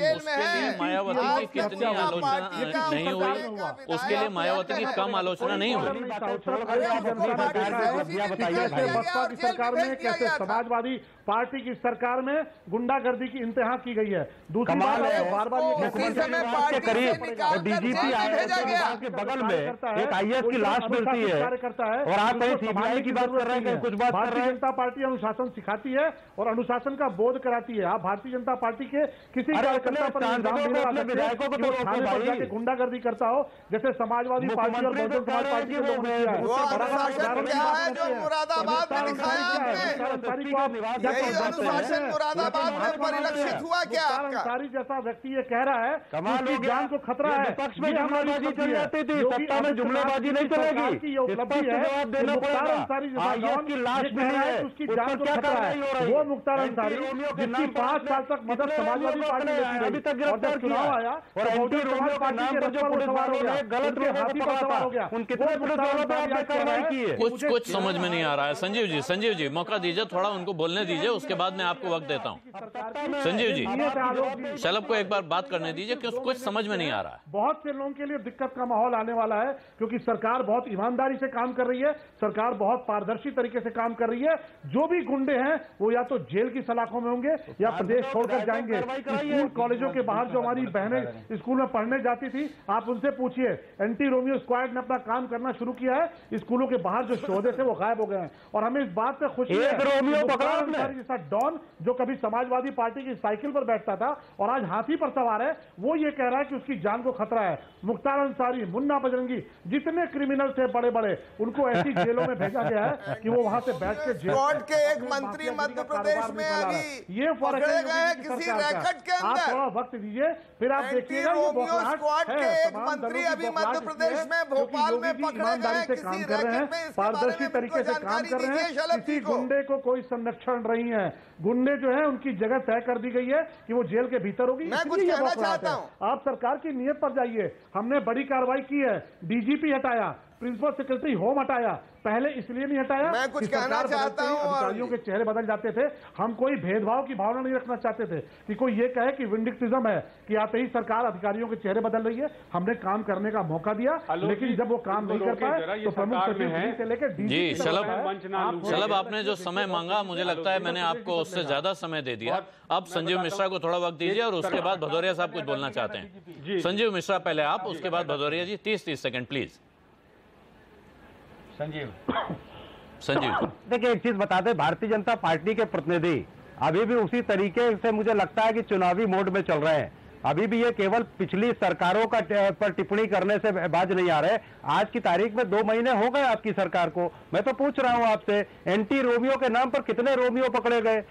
मायावती की कितनी आलोचना नहीं हुई, उसके लिए मायावती की कम आलोचना नहीं हुई। बसपा की सरकार में कैसे समाजवादी पार्टी की सरकार में गुंडागर्दी की इंतहा की गई है। दूसरी बात बार बार के करीब डीजीपी आईएएस के बगल में एक आईएएस की लाश मिलती है और आप कहीं सीबीआई की बात कर रहे हैं, कुछ बात कर रहे हैं। भारतीय जनता पार्टी अनुशासन सिखाती है और अनुशासन का बोध कराती है। आप भारतीय जनता पार्टी के किसी कार्यकर्ता पर गुंडागर्दी करता हो जैसे समाजवादी पार्टी और बहुजन समाज पार्टी के लोगों ने परिलक्षित हुआ क्या? अंसारी जैसा व्यक्ति ये कह रहा है कि जान को खतरा है, विपक्ष में जुमलेबाजी चल जाती थी, सत्ता में जुमलेबाजी नहीं चलेगी। ये उपलब्धि है, जवाब देना पड़ेगा। आईएएस की लाश मिली है, उसकी जान को खतरा है। वो मुख्तार अंसारी जिसकी 5 साल तक मदद समाजवादी पार्टी ने अभी तक गिरफ्तार किया आया और एंटी रोमियो का नाम पर जो पुलिस वालों ने गलत हाथी पर सवार हो गया, उन कितने पुलिस वालों पर आपने कार्रवाई की है? कुछ समझ में नहीं आ रहा है। संजीव जी मौका दीजिए, थोड़ा उनको बोलने दीजिए, उसके बाद मैं आपको वक्त देता हूं। संजीव जी शलभ को एक बार बात करने दीजिए, क्योंकि कुछ समझ में नहीं आ रहा है। बहुत से लोगों के लिए दिक्कत का माहौल आने वाला है, क्योंकि सरकार बहुत ईमानदारी से काम कर रही है, सरकार बहुत पारदर्शी तरीके से काम कर रही है। जो भी गुंडे हैं वो या तो जेल की सलाखों में होंगे या प्रदेश छोड़कर जाएंगे। स्कूल कॉलेजों के बाहर जो हमारी बहनें स्कूल में पढ़ने जाती थी, आप उनसे पूछिए, एंटी रोमियो स्क्वाड ने अपना काम करना शुरू किया है। स्कूलों के बाहर जो शोधे थे वो गायब हो गए हैं और हमें इस बात से खुशी है जैसा डॉन जो कभी समाजवादी पार्टी की साइकिल पर बैठता था और आज हाथी पर सवार है, वो ये कह रहा है कि उसकी जान को खतरा है। मुख्तार अंसारी, मुन्ना बजरंगी, जितने क्रिमिनल थे बड़े बड़े, उनको ऐसी जेलों में भेजा गया है कि वो वहां से बैठ के स्क्वाड के एक मंत्री मध्य प्रदेश में अभी ये फर्क है किसी रैकेट के अंदर। आप थोड़ा वक्त दीजिए, फिर आप देखिएगा स्क्वाड के एक मंत्री अभी मध्य प्रदेश में भोपाल में पकड़े गए किसी रैकेट में। पारदर्शी तरीके से काम कर रहे हैं, किसी गुंडे को कोई संरक्षण नहीं है। गुंडे जो है उनकी जगह तय कर दी गई है कि वो जेल के भीतर होगी। मैं कुछ कहना चाहता हूं, आप सरकार की नीयत पर जाइए। हमने बड़ी कार्रवाई की है, डीजीपी हटाया, प्रिंसिपल सेक्रेटरी होम हटाया, पहले इसलिए नहीं हटाया। मैं कुछ कहना चाहता हूं, अधिकारियों के चेहरे बदल जाते थे। हम कोई भेदभाव की भावना नहीं रखना चाहते थे कि कोई ये कहे कि विंडिक्टिज्म है कि आते ही सरकार अधिकारियों के चेहरे बदल रही है। हमने काम करने का मौका दिया, लेकिन जब वो काम नहीं कर पाए तो प्रमुख सचिव से लेकर जी शलभ आपने जो समय मांगा, मुझे लगता है मैंने आपको उससे ज्यादा समय दे दिया। अब संजीव मिश्रा को थोड़ा वक्त दीजिए और उसके बाद भदौरिया साहब कुछ बोलना चाहते हैं। संजीव मिश्रा पहले आप, उसके बाद भदौरिया जी। 30 सेकंड प्लीज। संजीव देखिए, एक चीज बता दें, भारतीय जनता पार्टी के प्रतिनिधि अभी भी उसी तरीके से मुझे लगता है कि चुनावी मोड में चल रहे हैं। अभी भी ये केवल पिछली सरकारों का पर टिप्पणी करने से बाज नहीं आ रहे। आज की तारीख में 2 महीने हो गए आपकी सरकार को। मैं तो पूछ रहा हूं आपसे, एंटी रोमियो के नाम पर कितने रोमियो पकड़े गए?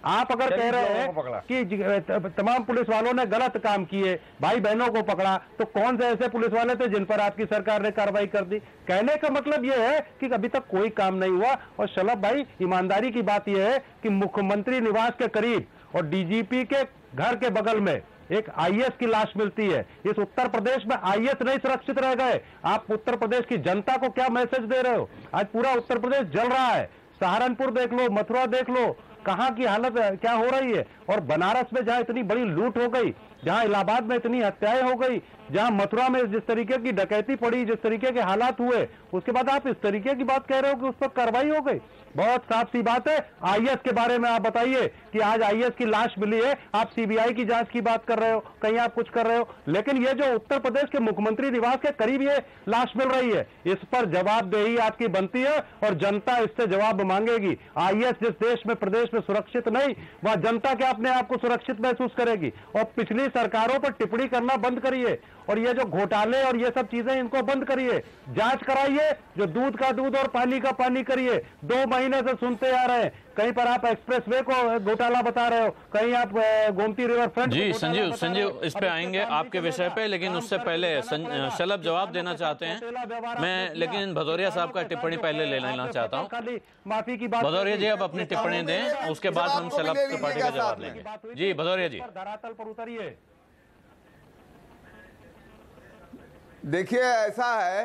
आप अगर कह रहे हैं कि तमाम पुलिस वालों ने गलत काम किए, भाई बहनों को पकड़ा, तो कौन से ऐसे पुलिस वाले थे जिन पर आपकी सरकार ने कार्रवाई कर दी? कहने का मतलब यह है कि अभी तक कोई काम नहीं हुआ। और शलभ भाई, ईमानदारी की बात यह है कि मुख्यमंत्री निवास के करीब और डीजीपी के घर के बगल में एक आईएएस की लाश मिलती है। इस उत्तर प्रदेश में आईएएस नहीं सुरक्षित रह गए। आप उत्तर प्रदेश की जनता को क्या मैसेज दे रहे हो? आज पूरा उत्तर प्रदेश जल रहा है। सहारनपुर देख लो, मथुरा देख लो, कहां की हालत क्या हो रही है। और बनारस में जहां इतनी बड़ी लूट हो गई, जहां इलाहाबाद में इतनी हत्याएं हो गई, जहां मथुरा में जिस तरीके की डकैती पड़ी, जिस तरीके के हालात हुए, उसके बाद आप इस तरीके की बात कह रहे हो कि उस पर कार्रवाई हो गई। बहुत साफ सी बात है। आईएएस के बारे में आप बताइए कि आज आईएएस की लाश मिली है, आप सीबीआई की जांच की बात कर रहे हो, कहीं आप कुछ कर रहे हो, लेकिन ये जो उत्तर प्रदेश के मुख्यमंत्री निवास के करीब ये लाश मिल रही है, इस पर जवाबदेही आपकी बनती है और जनता इससे जवाब मांगेगी। आईएएस जिस देश में, प्रदेश में सुरक्षित नहीं, वहां जनता क्या अपने आप को सुरक्षित महसूस करेगी? और पिछली सरकारों पर टिप्पणी करना बंद करिए और ये जो घोटाले और ये सब चीजें इनको बंद करिए, जांच कराइए, जो दूध का दूध और पानी का पानी करिए। 2 महीने से सुनते आ रहे हैं, कहीं पर आप एक्सप्रेसवे को घोटाला बता रहे हो, कहीं आप गोमती रिवर फ्रंट। जी संजीव इस पे आएंगे आपके विषय पे, लेकिन उससे पहले शलभ जवाब देना चाहते हैं मैं, लेकिन भदौरिया साहब का टिप्पणी पहले ले लेना चाहता हूँ। माफी की बात भदौरिया जी अब अपनी टिप्पणी दें, उसके बाद हम शलभ त्रिपाठी का जवाब लेंगे। जी भदौरिया जी, धरातल पर उतरिए। देखिए ऐसा है,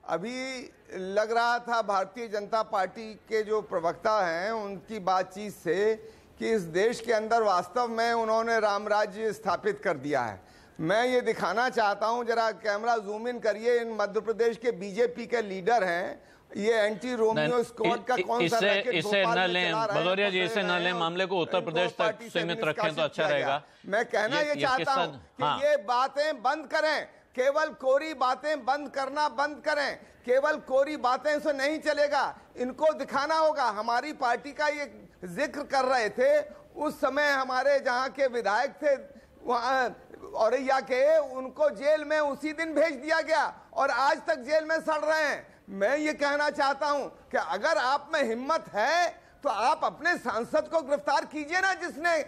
अभी लग रहा था भारतीय जनता पार्टी के जो प्रवक्ता हैं उनकी बातचीत से कि इस देश के अंदर वास्तव में उन्होंने राम राज्य स्थापित कर दिया है। मैं ये दिखाना चाहता हूं, जरा कैमरा जूम इन करिए, इन मध्य प्रदेश के बीजेपी के लीडर हैं, ये एंटी रोमियो स्क्वाड का कौन सा रैकेट इसे न लें भदौरिया जी, इसे न लें, मामले को उत्तर प्रदेश तक सीमित रखें तो अच्छा रहेगा। मैं कहना ये चाहता हूं कि ये बातें बंद करें, केवल कोरी बातें बंद करना बंद करें, केवल कोरी बातें से नहीं चलेगा, इनको दिखाना होगा। हमारी पार्टी का ये जिक्र कर रहे थे, उस समय हमारे जहां के विधायक थे वहां औरैया के, उनको जेल में उसी दिन भेज दिया गया और आज तक जेल में सड़ रहे हैं। मैं ये कहना चाहता हूं कि अगर आप में हिम्मत है तो आप अपने सांसद को गिरफ्तार कीजिए ना, जिसने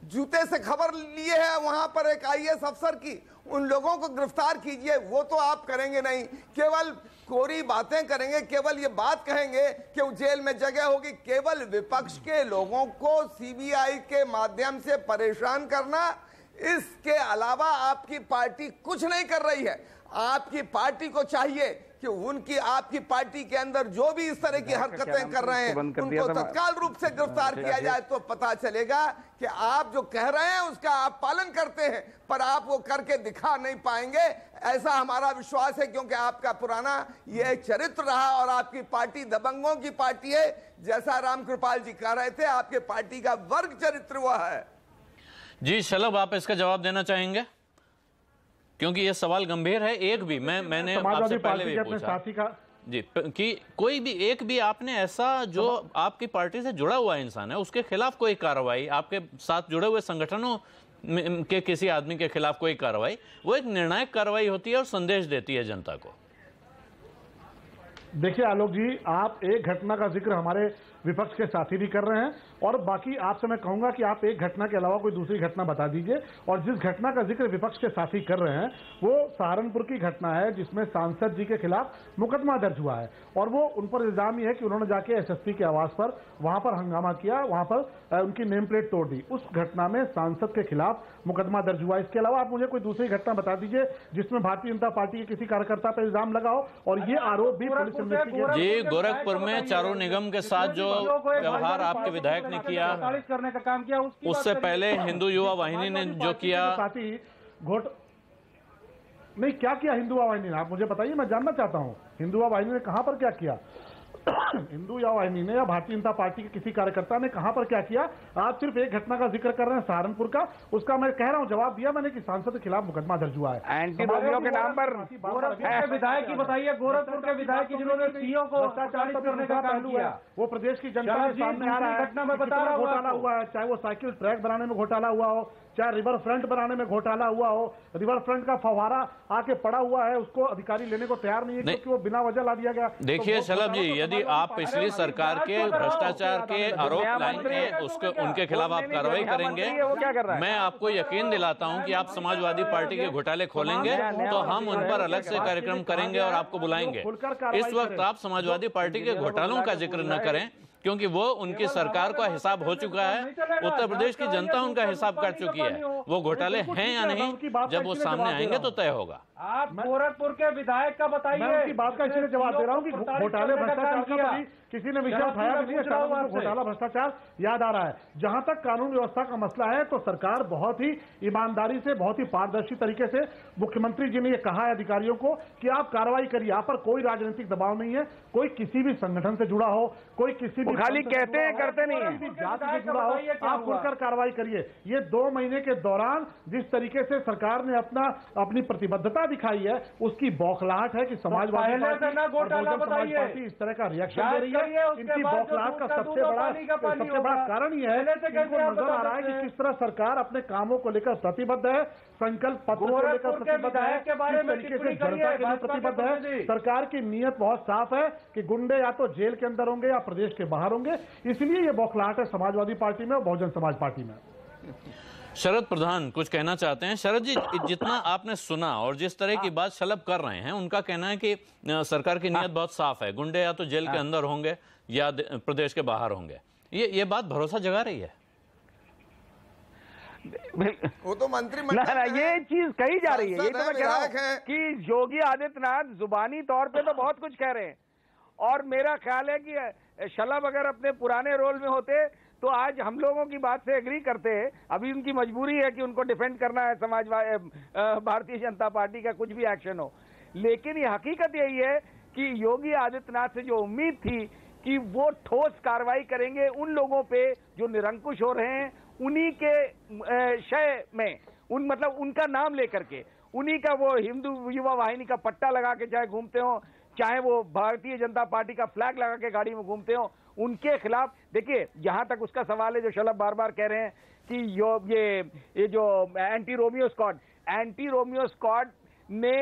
जूते से खबर लिए है वहां पर एक IAS अफसर की, उन लोगों को गिरफ्तार कीजिए। वो तो आप करेंगे नहीं, केवल कोरी बातें करेंगे, केवल ये बात कहेंगे कि जेल में जगह होगी। केवल विपक्ष के लोगों को CBI के माध्यम से परेशान करना, इसके अलावा आपकी पार्टी कुछ नहीं कर रही है। आपकी पार्टी को चाहिए कि उनकी आपकी पार्टी के अंदर जो भी इस तरह की हरकतें कर रहे हैं उनको तत्काल रूप से गिरफ्तार किया जाए, तो पता चलेगा कि आप जो कह रहे हैं उसका आप पालन करते हैं, पर आप वो करके दिखा नहीं पाएंगे, ऐसा हमारा विश्वास है, क्योंकि आपका पुराना ये एक चरित्र रहा और आपकी पार्टी दबंगों की पार्टी है, जैसा राम कृपाल जी कह रहे थे, आपके पार्टी का वर्ग चरित्र हुआ है। जी शलभ, आप इसका जवाब देना चाहेंगे, क्योंकि ये सवाल गंभीर है। एक भी मैंने आपसे पहले भी पूछा जी कि कोई भी एक भी आपने ऐसा जो आपकी पार्टी से जुड़ा हुआ इंसान है उसके खिलाफ कोई कार्रवाई, आपके साथ जुड़े हुए संगठनों के किसी आदमी के खिलाफ कोई कार्रवाई, वो एक निर्णायक कार्रवाई होती है और संदेश देती है जनता को। देखिए आलोक जी, आप एक घटना का जिक्र हमारे विपक्ष के साथी भी कर रहे हैं और बाकी आपसे मैं कहूंगा कि आप एक घटना के अलावा कोई दूसरी घटना बता दीजिए। और जिस घटना का जिक्र विपक्ष के साथी कर रहे हैं वो सहारनपुर की घटना है, जिसमें सांसद जी के खिलाफ मुकदमा दर्ज हुआ है और वो उन पर इल्जाम ये है कि उन्होंने जाके SSP के आवास पर वहां पर हंगामा किया, वहां पर उनकी नेम प्लेट तोड़ दी। उस घटना में सांसद के खिलाफ मुकदमा दर्ज हुआ। इसके अलावा आप मुझे कोई दूसरी घटना बता दीजिए जिसमें भारतीय जनता पार्टी के किसी कार्यकर्ता पर इल्जाम लगाओ और ये आरोप भी पुलिस जी गोरखपुर में चारों निगम के साथ जो व्यवहार आपके विधायक ने किया, करने का काम किया, उससे पहले हिंदू युवा वाहिनी ने जो किया, नहीं क्या किया हिंदू युवा वाहिनी ने, आप मुझे बताइए, मैं जानना चाहता हूं हिंदू युवा वाहिनी ने कहां पर क्या किया। हिंदू युवा वाहिनी ने या भारतीय जनता पार्टी के किसी कार्यकर्ता ने कहां पर क्या किया। आप सिर्फ एक घटना का जिक्र कर रहे हैं सहारनपुर का, उसका मैं कह रहा हूं जवाब दिया मैंने कि सांसद के खिलाफ मुकदमा दर्ज हुआ है एंटी रोमियो के नाम पर। विधायक की बताइए, गोरखपुर के विधायक की जिन्होंने CEO को भ्रष्टाचार करने का काम किया, वो प्रदेश की जनता के सामने आ रहा है। घटना में बता रहा घोटाला हुआ है, चाहे वो साइकिल ट्रैक बनाने में घोटाला हुआ हो, चाहे रिवर फ्रंट बनाने में घोटाला हुआ हो। रिवर फ्रंट का फव्वारा आके पड़ा हुआ है, उसको अधिकारी लेने को तैयार नहीं है क्योंकि वो बिना वजह ला दिया गया। देखिए शलभ जी, यदि आप पिछली सरकार के भ्रष्टाचार के आरोप लाएंगे उसके उनके खिलाफ आप कार्रवाई करेंगे, मैं आपको यकीन दिलाता हूं कि आप समाजवादी पार्टी के घोटाले खोलेंगे तो हम उन पर अलग से कार्यक्रम करेंगे और आपको बुलाएंगे। इस वक्त आप समाजवादी पार्टी के घोटालों का जिक्र न करें क्योंकि वो उनकी सरकार का हिसाब हो चुका है, उत्तर प्रदेश की जनता उनका हिसाब कर चुकी है। वो घोटाले हैं या नहीं, जब वो सामने आएंगे तो तय होगा। आप गोरखपुर के विधायक का बताइए। मैं उनकी बात का इसलिए जवाब दे रहा हूं कि घोटाले भ्रष्टाचार का किसी ने विषय उठाया भी नहीं है। घोटाला भ्रष्टाचार याद आ रहा है। जहां तक कानून व्यवस्था का मसला है तो सरकार बहुत ही ईमानदारी से, बहुत ही पारदर्शी तरीके से, मुख्यमंत्री जी ने ये कहा है अधिकारियों को कि आप कार्रवाई करिए, आप पर कोई राजनीतिक दबाव नहीं है, कोई किसी भी संगठन से जुड़ा हो, कोई किसी भी खाली कहते हैं, करते नहीं है। जांच से जुड़ा हो, आप खुलकर कार्रवाई करिए। ये 2 महीने के दौरान जिस तरीके से सरकार ने अपनी प्रतिबद्धता दिखाई है, उसकी बौखलाहट है कि समाजवादी पार्टी और बहुजन समाज पार्टी इस तरह का रिएक्शन दे रही है। इनकी बौखलाहट का सबसे बड़ा कारण यह है कि इनको नजर आ रहा है कि किस तरह सरकार अपने कामों को लेकर प्रतिबद्ध है, संकल्प पत्र को लेकर प्रतिबद्ध है, किस तरीके से जनता के लिए प्रतिबद्ध है। सरकार की नीयत बहुत साफ है कि गुंडे या तो जेल के अंदर होंगे या प्रदेश के बाहर होंगे, इसलिए ये बौखलाहट है समाजवादी पार्टी में और बहुजन समाज पार्टी में। शरद प्रधान कुछ कहना चाहते हैं। शरद जी, जितना आपने सुना और जिस तरह की बात शलभ कर रहे हैं, उनका कहना है कि सरकार की नीयत बहुत साफ है, गुंडे या तो जेल के अंदर होंगे या प्रदेश के बाहर होंगे। ये बात भरोसा जगा रही है। वो तो मंत्रिमंडल ना, ये चीज कही जा रही है। ये तो मैं कह रहा हूं कि योगी आदित्यनाथ जुबानी तौर पे तो बहुत कुछ कह रहे हैं, और मेरा ख्याल है कि शलभ अगर अपने पुराने रोल में होते तो आज हम लोगों की बात से एग्री करते हैं। अभी उनकी मजबूरी है कि उनको डिफेंड करना है भारतीय जनता पार्टी का कुछ भी एक्शन हो, लेकिन ये हकीकत यही है कि योगी आदित्यनाथ से जो उम्मीद थी कि वो ठोस कार्रवाई करेंगे उन लोगों पे जो निरंकुश हो रहे हैं, उन्हीं के शय में, मतलब उनका नाम लेकर के, उन्हीं का वो हिंदू युवा वाहिनी का पट्टा लगा के चाहे घूमते हो, चाहे वो भारतीय जनता पार्टी का फ्लैग लगा के गाड़ी में घूमते हो, उनके खिलाफ। देखिए, जहां तक उसका सवाल है जो शलभ बार बार कह रहे हैं कि ये जो एंटी रोमियो स्क्वाड ने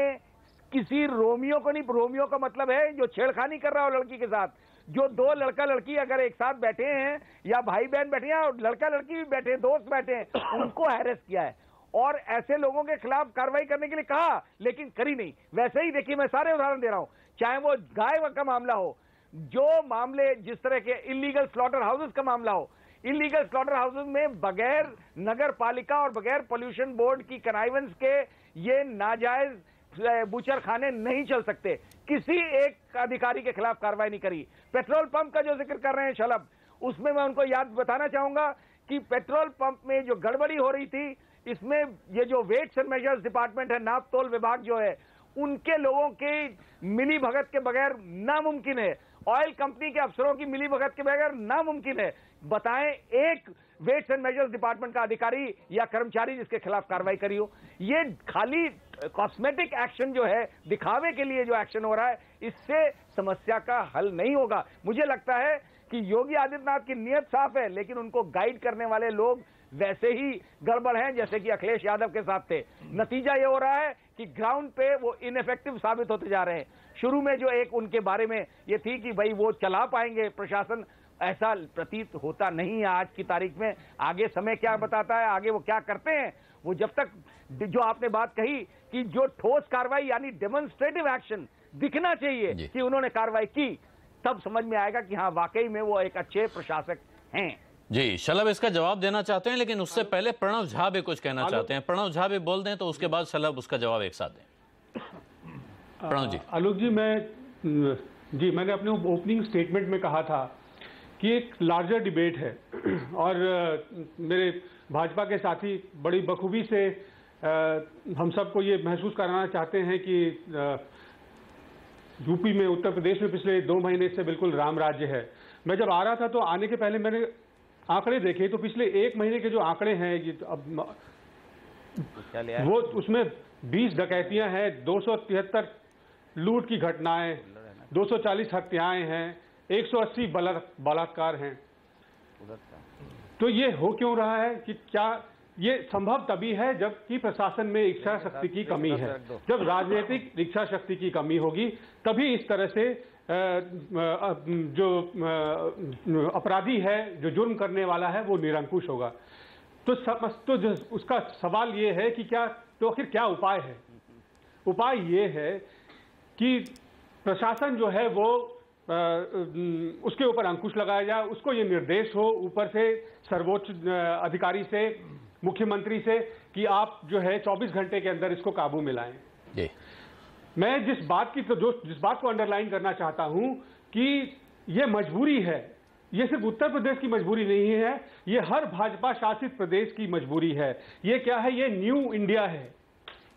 किसी रोमियो को नहीं, रोमियो का मतलब है जो छेड़खानी कर रहा हो लड़की के साथ, जो 2 लड़का लड़की अगर एक साथ बैठे हैं या भाई बहन बैठे हैं और लड़का लड़की भी बैठे हैं, दोस्त बैठे हैं, उनको हैरेस किया है और ऐसे लोगों के खिलाफ कार्रवाई करने के लिए कहा, लेकिन करी नहीं। वैसे ही देखिए, मैं सारे उदाहरण दे रहा हूं, चाहे वो गाय का मामला हो, जो मामले जिस तरह के इलीगल स्लॉटर हाउसेस का मामला हो, इलीगल स्लॉटर हाउसेस में बगैर नगर पालिका और बगैर पोल्यूशन बोर्ड की कनाइवेंस के ये नाजायज बूचर खाने नहीं चल सकते। किसी एक अधिकारी के खिलाफ कार्रवाई नहीं करी। पेट्रोल पंप का जो जिक्र कर रहे हैं शलभ, उसमें मैं उनको याद बताना चाहूंगा कि पेट्रोल पंप में जो गड़बड़ी हो रही थी, इसमें ये जो वेट्स एंड मेजर्स डिपार्टमेंट है, नाप तोल विभाग जो है, उनके लोगों के मिली भगत के बगैर नामुमकिन है, ऑयल कंपनी के अफसरों की मिली भगत के बगैर नामुमकिन है। बताएं एक वेट्स एंड मेजर्स डिपार्टमेंट का अधिकारी या कर्मचारी जिसके खिलाफ कार्रवाई करी हो। ये खाली कॉस्मेटिक एक्शन जो है, दिखावे के लिए जो एक्शन हो रहा है, इससे समस्या का हल नहीं होगा। मुझे लगता है कि योगी आदित्यनाथ की नीयत साफ है, लेकिन उनको गाइड करने वाले लोग वैसे ही गड़बड़ हैं जैसे कि अखिलेश यादव के साथ थे। नतीजा ये हो रहा है कि ग्राउंड पे वो इनइफेक्टिव साबित होते जा रहे हैं। शुरू में जो एक उनके बारे में ये थी कि भाई वो चला पाएंगे प्रशासन, ऐसा प्रतीत होता नहीं है आज की तारीख में। आगे समय क्या बताता है, आगे वो क्या करते हैं, वो जब तक, जो आपने बात कही कि जो ठोस कार्रवाई यानी डेमोन्स्ट्रेटिव एक्शन दिखना चाहिए कि उन्होंने कार्रवाई की, तब समझ में आएगा कि हाँ वाकई में वो एक अच्छे प्रशासक हैं। जी, शलभ इसका जवाब देना चाहते हैं, लेकिन उससे पहले प्रणव झा भी कुछ कहना चाहते हैं। प्रणव झा भी बोल दें तो उसके बाद शलभ उसका जवाब एक साथ दें। प्रणव जी। आलोक जी, मैंने अपने ओपनिंग स्टेटमेंट में कहा था कि एक लार्जर डिबेट है और मेरे भाजपा के साथी बड़ी बखूबी से हम सबको ये महसूस कराना चाहते हैं कि यूपी में, उत्तर प्रदेश में पिछले 2 महीने से बिल्कुल राम राज्य है। मैं जब आ रहा था तो आने के पहले मैंने आंकड़े देखे, तो पिछले 1 महीने के जो आंकड़े हैं ये अब वो, उसमें 20 डकैतियां हैं, 273 लूट की घटनाएं, 240 हत्याएं हैं, 180 बलात्कार हैं। तो ये हो क्यों रहा है कि क्या ये संभव तभी है जबकि प्रशासन में इच्छा शक्ति की कमी है। जब राजनीतिक इच्छा शक्ति की कमी होगी तभी इस तरह से जो अपराधी है, जो जुर्म करने वाला है, वो निरंकुश होगा। तो उसका सवाल ये है कि क्या, तो आखिर क्या उपाय है? उपाय ये है कि प्रशासन जो है वो उसके ऊपर अंकुश लगाया जाए, उसको ये निर्देश हो ऊपर से, सर्वोच्च अधिकारी से, मुख्यमंत्री से, कि आप जो है 24 घंटे के अंदर इसको काबू में लाएं। मैं जिस बात को अंडरलाइन करना चाहता हूं कि ये मजबूरी है, ये सिर्फ उत्तर प्रदेश की मजबूरी नहीं है, ये हर भाजपा शासित प्रदेश की मजबूरी है। ये क्या है? ये न्यू इंडिया है।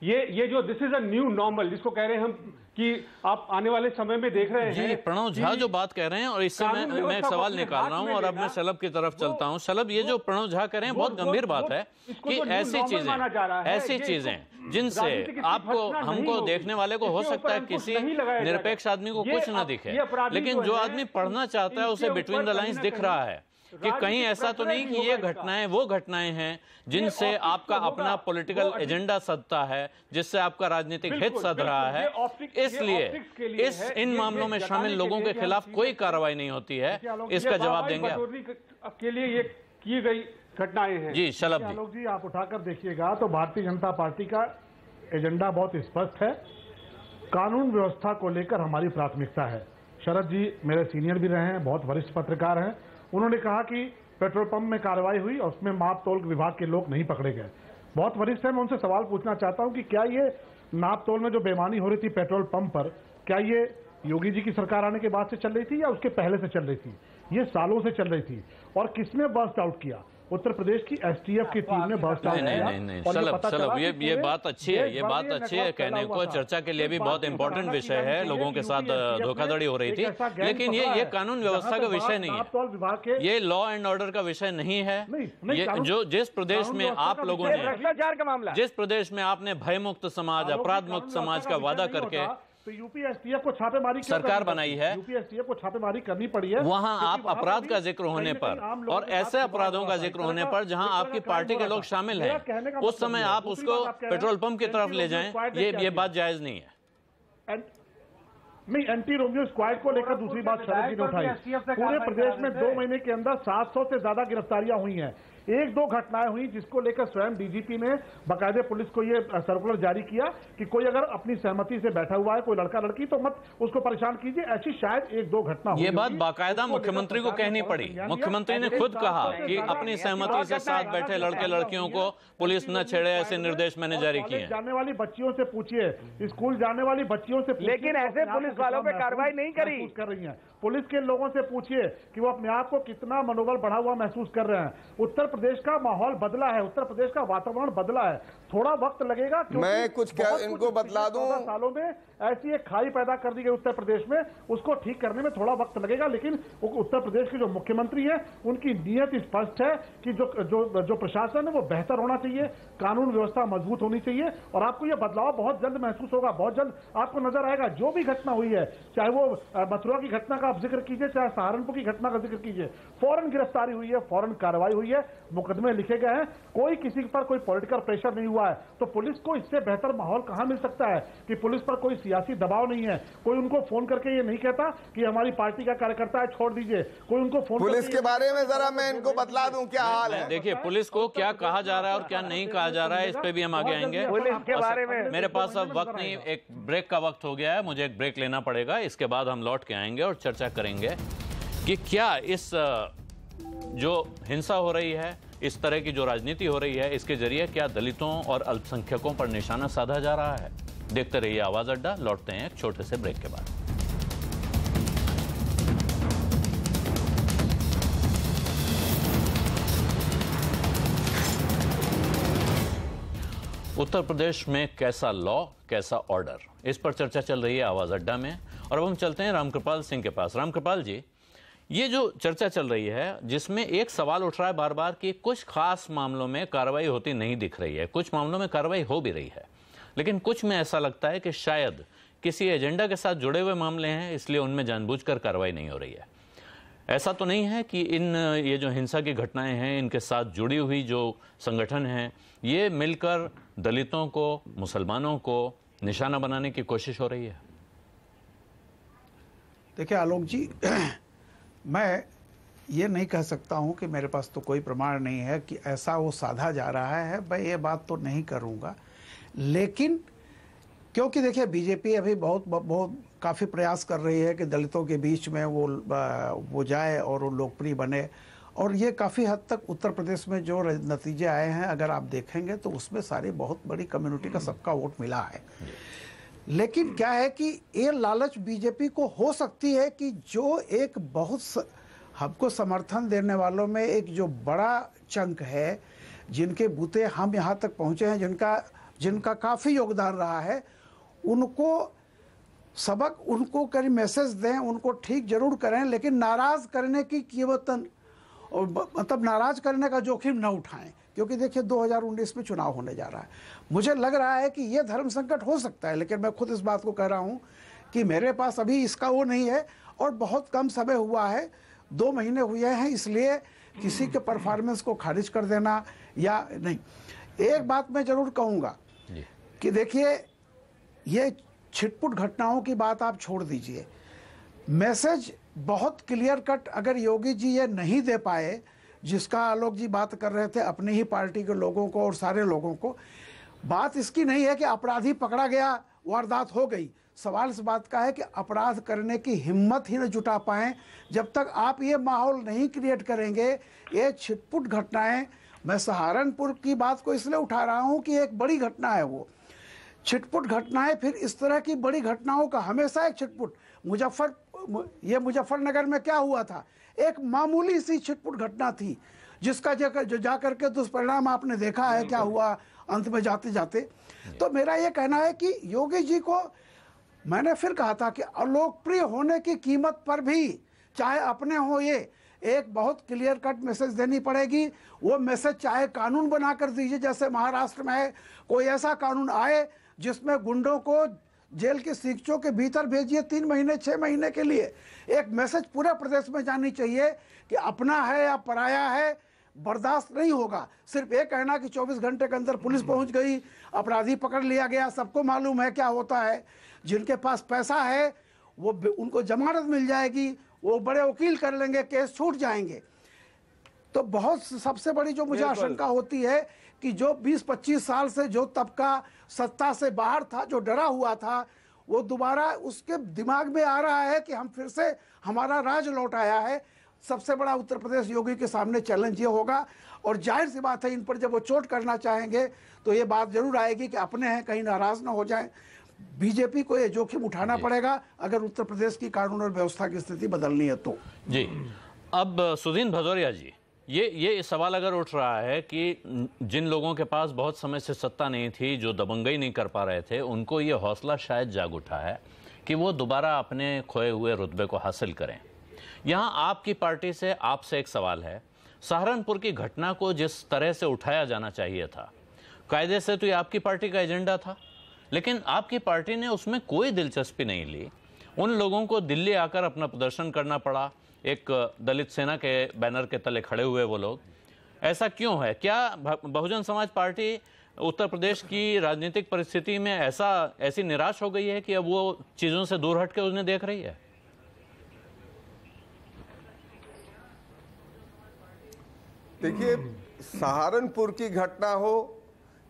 ये जो this is a new normal, जिसको कह रहे हैं हम कि आप आने वाले समय में देख रहे हैं। प्रणव झा जो बात कह रहे हैं, और इससे मैं एक सवाल निकाल रहा हूं और अब मैं शलभ की तरफ चलता हूं। शलभ, ये जो प्रणव झा कह रहे हैं बहुत गंभीर बात है कि ऐसी चीजें जिनसे आपको हमको देखने वाले को हो सकता है किसी निरपेक्ष आदमी को कुछ ना दिखे, लेकिन जो आदमी पढ़ना चाहता है उसे बिटवीन द लाइंस दिख रहा है कि कहीं ऐसा तो नहीं कि ये घटनाएं वो घटनाएं हैं जिनसे आपका अपना पॉलिटिकल एजेंडा सधता है, जिससे आपका राजनीतिक हित सध रहा है, इसलिए इन मामलों में शामिल लोगों के खिलाफ कोई कार्रवाई नहीं होती है। इसका जवाब देंगे आप? के लिए ये की गई घटनाएं हैं। जी शलभ जी। आलोक जी, आप उठाकर देखिएगा तो भारतीय जनता पार्टी का एजेंडा बहुत स्पष्ट है। कानून व्यवस्था को लेकर हमारी प्राथमिकता है। शरद जी मेरे सीनियर भी रहे हैं, बहुत वरिष्ठ पत्रकार हैं। उन्होंने कहा कि पेट्रोल पंप में कार्रवाई हुई और उसमें माप तोल विभाग के लोग नहीं पकड़े गए। बहुत वरिष्ठ है, मैं उनसे सवाल पूछना चाहता हूं कि क्या ये नाप तोल में जो बेईमानी हो रही थी पेट्रोल पंप पर, क्या ये योगी जी की सरकार आने के बाद से चल रही थी या उसके पहले से चल रही थी? ये सालों से चल रही थी। और किसने बर्स्ट आउट किया? उत्तर प्रदेश की एसटीएफ की टीम ने बर्स्ट आउट किया। नहीं, शलभ, ये बात अच्छी है, ये बात अच्छी है कहने को, चर्चा के लिए भी बहुत इंपॉर्टेंट विषय है। लोगों के साथ धोखाधड़ी हो रही थी, लेकिन ये कानून व्यवस्था का विषय नहीं है, ये लॉ एंड ऑर्डर का विषय नहीं है। ये जो जिस प्रदेश में आप लोगों ने, भ्रष्टाचार का मामला, जिस प्रदेश में आपने भय मुक्त समाज, अपराध मुक्त समाज का वादा करके तो यूपीएसटीएफ को छापेमारी सरकार बनाई है, यूपीएसटीएफ को छापेमारी करनी पड़ी है। वहां आप अपराध का जिक्र होने पर और ऐसे अपराधों का जिक्र होने पर जहां आपकी पार्टी के लोग शामिल हैं, उस समय आप उसको पेट्रोल पंप की तरफ ले जाएं, ये बात जायज नहीं है। नहीं, एंटी रोमियो स्क्वाड को लेकर दूसरी बात शरद जी ने उठाई। पूरे प्रदेश में 2 महीने के अंदर 700 से ज्यादा गिरफ्तारियां हुई हैं। 1-2 घटनाएं हुई जिसको लेकर स्वयं डीजीपी ने बाकायदे पुलिस को ये सर्कुलर जारी किया कि कोई अगर अपनी सहमति से बैठा हुआ है कोई लड़का लड़की तो मत उसको परेशान कीजिए। ऐसी शायद 1-2 घटना ये बात बाकायदा मुख्यमंत्री को कहनी पड़ी। मुख्यमंत्री ने खुद कहा कि अपनी सहमति से साथ बैठे लड़के लड़कियों को पुलिस न छेड़े, ऐसे निर्देश मैंने जारी किए हैं। जाने वाली बच्चियों से पूछिए, स्कूल जाने वाली बच्चियों से पूछिए, लेकिन ऐसे पुलिस वालों पे कार्रवाई नहीं कर रही है। पुलिस के लोगों से पूछिए कि वो अपने आप को कितना मनोबल बढ़ा हुआ महसूस कर रहे हैं। उत्तर प्रदेश का माहौल बदला है, उत्तर प्रदेश का वातावरण बदला है। थोड़ा वक्त लगेगा, मैं कुछ इनको बतला दूं, सालों में ऐसी एक खाई पैदा कर दी गई उत्तर प्रदेश में, उसको ठीक करने में थोड़ा वक्त लगेगा। लेकिन उत्तर प्रदेश के जो मुख्यमंत्री हैं उनकी नीयत स्पष्ट है कि जो प्रशासन है वो बेहतर होना चाहिए, कानून व्यवस्था मजबूत होनी चाहिए और आपको यह बदलाव बहुत जल्द महसूस होगा, बहुत जल्द आपको नजर आएगा। जो भी घटना हुई है, चाहे वो मथुरा की घटना का आप जिक्र कीजिए, चाहे सहारनपुर की घटना का जिक्र कीजिए, फौरन गिरफ्तारी हुई है, फौरन कार्रवाई हुई है, मुकदमे लिखे गए हैं, कोई किसी पर कोई पॉलिटिकल प्रेशर नहीं हुआ है। तो पुलिस को इससे बेहतर माहौल कहां मिल सकता है कि पुलिस पर कोई सियासी दबाव नहीं है। कोई उनको फोन करके ये नहीं कहता कि हमारी पार्टी का कार्यकर्ता है छोड़ दीजिए। कोई उनको फोन पुलिस के बारे में जरा मैं इनको बतला दूं क्या हाल है। देखिए, पुलिस को क्या कहा जा रहा है और क्या नहीं कहा जा रहा है, इस पे भी हम आगे आएंगे। पुलिस के बारे में मेरे पास अब वक्त नहीं, एक ब्रेक का वक्त हो गया है, मुझे एक ब्रेक लेना पड़ेगा। इसके बाद हम लौट के आएंगे और चर्चा करेंगे कि क्या इस जो हिंसा हो रही है, इस तरह की जो राजनीति हो रही है, इसके जरिए क्या दलितों और अल्पसंख्यकों पर निशाना साधा जा रहा है। देखते रहिए आवाज अड्डा, लौटते हैं एक छोटे से ब्रेक के बाद। उत्तर प्रदेश में कैसा लॉ, कैसा ऑर्डर, इस पर चर्चा चल रही है आवाज अड्डा में। और अब हम चलते हैं रामकृपाल सिंह के पास। रामकृपाल जी, ये जो चर्चा चल रही है जिसमें एक सवाल उठ रहा है बार बार कि कुछ खास मामलों में कार्रवाई होती नहीं दिख रही है, कुछ मामलों में कार्रवाई हो भी रही है, लेकिन कुछ में ऐसा लगता है कि शायद किसी एजेंडा के साथ जुड़े हुए मामले हैं, इसलिए उनमें जानबूझकर कार्रवाई नहीं हो रही है। ऐसा तो नहीं है कि ये जो हिंसा की घटनाएं हैं, इनके साथ जुड़ी हुई जो संगठन हैं, ये मिलकर दलितों को, मुसलमानों को निशाना बनाने की कोशिश हो रही है? देखिए आलोक जी, मैं ये नहीं कह सकता हूँ कि मेरे पास तो कोई प्रमाण नहीं है कि ऐसा वो साधा जा रहा है, मैं ये बात तो नहीं करूँगा। लेकिन क्योंकि देखिए बीजेपी अभी बहुत काफ़ी प्रयास कर रही है कि दलितों के बीच में वो जाए और वो लोकप्रिय बने, और ये काफ़ी हद तक उत्तर प्रदेश में जो नतीजे आए हैं अगर आप देखेंगे तो उसमें सारी बहुत बड़ी कम्युनिटी का सबका वोट मिला है। लेकिन क्या है कि ये लालच बीजेपी को हो सकती है कि जो एक बहुत हमको समर्थन देने वालों में एक जो बड़ा चंक है, जिनके बूते हम यहाँ तक पहुँचे हैं, जिनका काफ़ी योगदान रहा है, उनको सबक उनको करें, मैसेज दें, उनको ठीक जरूर करें, लेकिन नाराज करने की कीमत और मतलब नाराज करने का जोखिम न उठाएं, क्योंकि देखिए 2019 में चुनाव होने जा रहा है। मुझे लग रहा है कि ये धर्म संकट हो सकता है, लेकिन मैं खुद इस बात को कह रहा हूं कि मेरे पास अभी इसका वो नहीं है और बहुत कम समय हुआ है, 2 महीने हुए हैं, इसलिए किसी के परफॉर्मेंस को खारिज कर देना या नहीं। एक बात मैं जरूर कहूंगा कि देखिए ये छिटपुट घटनाओं की बात आप छोड़ दीजिए, मैसेज बहुत क्लियर कट अगर योगी जी ये नहीं दे पाए, जिसका आलोक जी बात कर रहे थे अपनी ही पार्टी के लोगों को और सारे लोगों को, बात इसकी नहीं है कि अपराधी पकड़ा गया, वारदात हो गई। सवाल इस बात का है कि अपराध करने की हिम्मत ही न जुटा पाएं। जब तक आप ये माहौल नहीं क्रिएट करेंगे, ये छिटपुट घटनाएं, मैं सहारनपुर की बात को इसलिए उठा रहा हूं कि एक बड़ी घटना है वो, छिटपुट घटनाएं, फिर इस तरह की बड़ी घटनाओं का हमेशा एक छिटपुट, मुजफ्फरनगर में क्या हुआ था, एक मामूली सी छिटपुट घटना थी जिसका जाकर के दुष्परिणाम आपने देखा है क्या हुआ अंत में जाते जाते। तो मेरा ये कहना है कि योगी जी को मैंने फिर कहा था कि अलोकप्रिय होने की कीमत पर भी, चाहे अपने हो, ये एक बहुत क्लियर कट मैसेज देनी पड़ेगी। वो मैसेज चाहे कानून बनाकर दीजिए, जैसे महाराष्ट्र में है, कोई ऐसा कानून आए जिसमें गुंडों को जेल के सीखचों के भीतर भेजिए 3 महीने 6 महीने के लिए। एक मैसेज पूरे प्रदेश में जानी चाहिए कि अपना है या पराया है, बर्दाश्त नहीं होगा। सिर्फ ये कहना कि 24 घंटे के अंदर पुलिस पहुंच गई, अपराधी पकड़ लिया गया, सबको मालूम है क्या होता है। जिनके पास पैसा है वो उनको जमानत मिल जाएगी, वो बड़े वकील कर लेंगे, केस छूट जाएंगे। तो बहुत सबसे बड़ी जो मुझे आशंका होती है कि जो 20-25 साल से जो तबका सत्ता से बाहर था, जो डरा हुआ था, वो दोबारा उसके दिमाग में आ रहा है कि हम फिर से हमारा राज लौट आया है। सबसे बड़ा उत्तर प्रदेश योगी के सामने चैलेंज ये होगा, और जाहिर सी बात है इन पर जब वो चोट करना चाहेंगे तो ये बात जरूर आएगी कि अपने हैं कहीं नाराज ना हो जाएं। बीजेपी को ये जोखिम उठाना पड़ेगा अगर उत्तर प्रदेश की कानून और व्यवस्था की स्थिति बदलनी है तो। जी, अब सुदीन भदौरिया जी, ये सवाल अगर उठ रहा है कि जिन लोगों के पास बहुत समय से सत्ता नहीं थी, जो दबंगई नहीं कर पा रहे थे, उनको ये हौसला शायद जाग उठा है कि वो दोबारा अपने खोए हुए रुतबे को हासिल करें। यहाँ आपकी पार्टी से आपसे एक सवाल है, सहारनपुर की घटना को जिस तरह से उठाया जाना चाहिए था, कायदे से तो ये आपकी पार्टी का एजेंडा था, लेकिन आपकी पार्टी ने उसमें कोई दिलचस्पी नहीं ली। उन लोगों को दिल्ली आकर अपना प्रदर्शन करना पड़ा, एक दलित सेना के बैनर के तले खड़े हुए वो लोग। ऐसा क्यों है? क्या बहुजन समाज पार्टी उत्तर प्रदेश की राजनीतिक परिस्थिति में ऐसी निराश हो गई है कि अब वो चीजों से दूर हट के उन्हें देख रही है? देखिए, सहारनपुर की घटना हो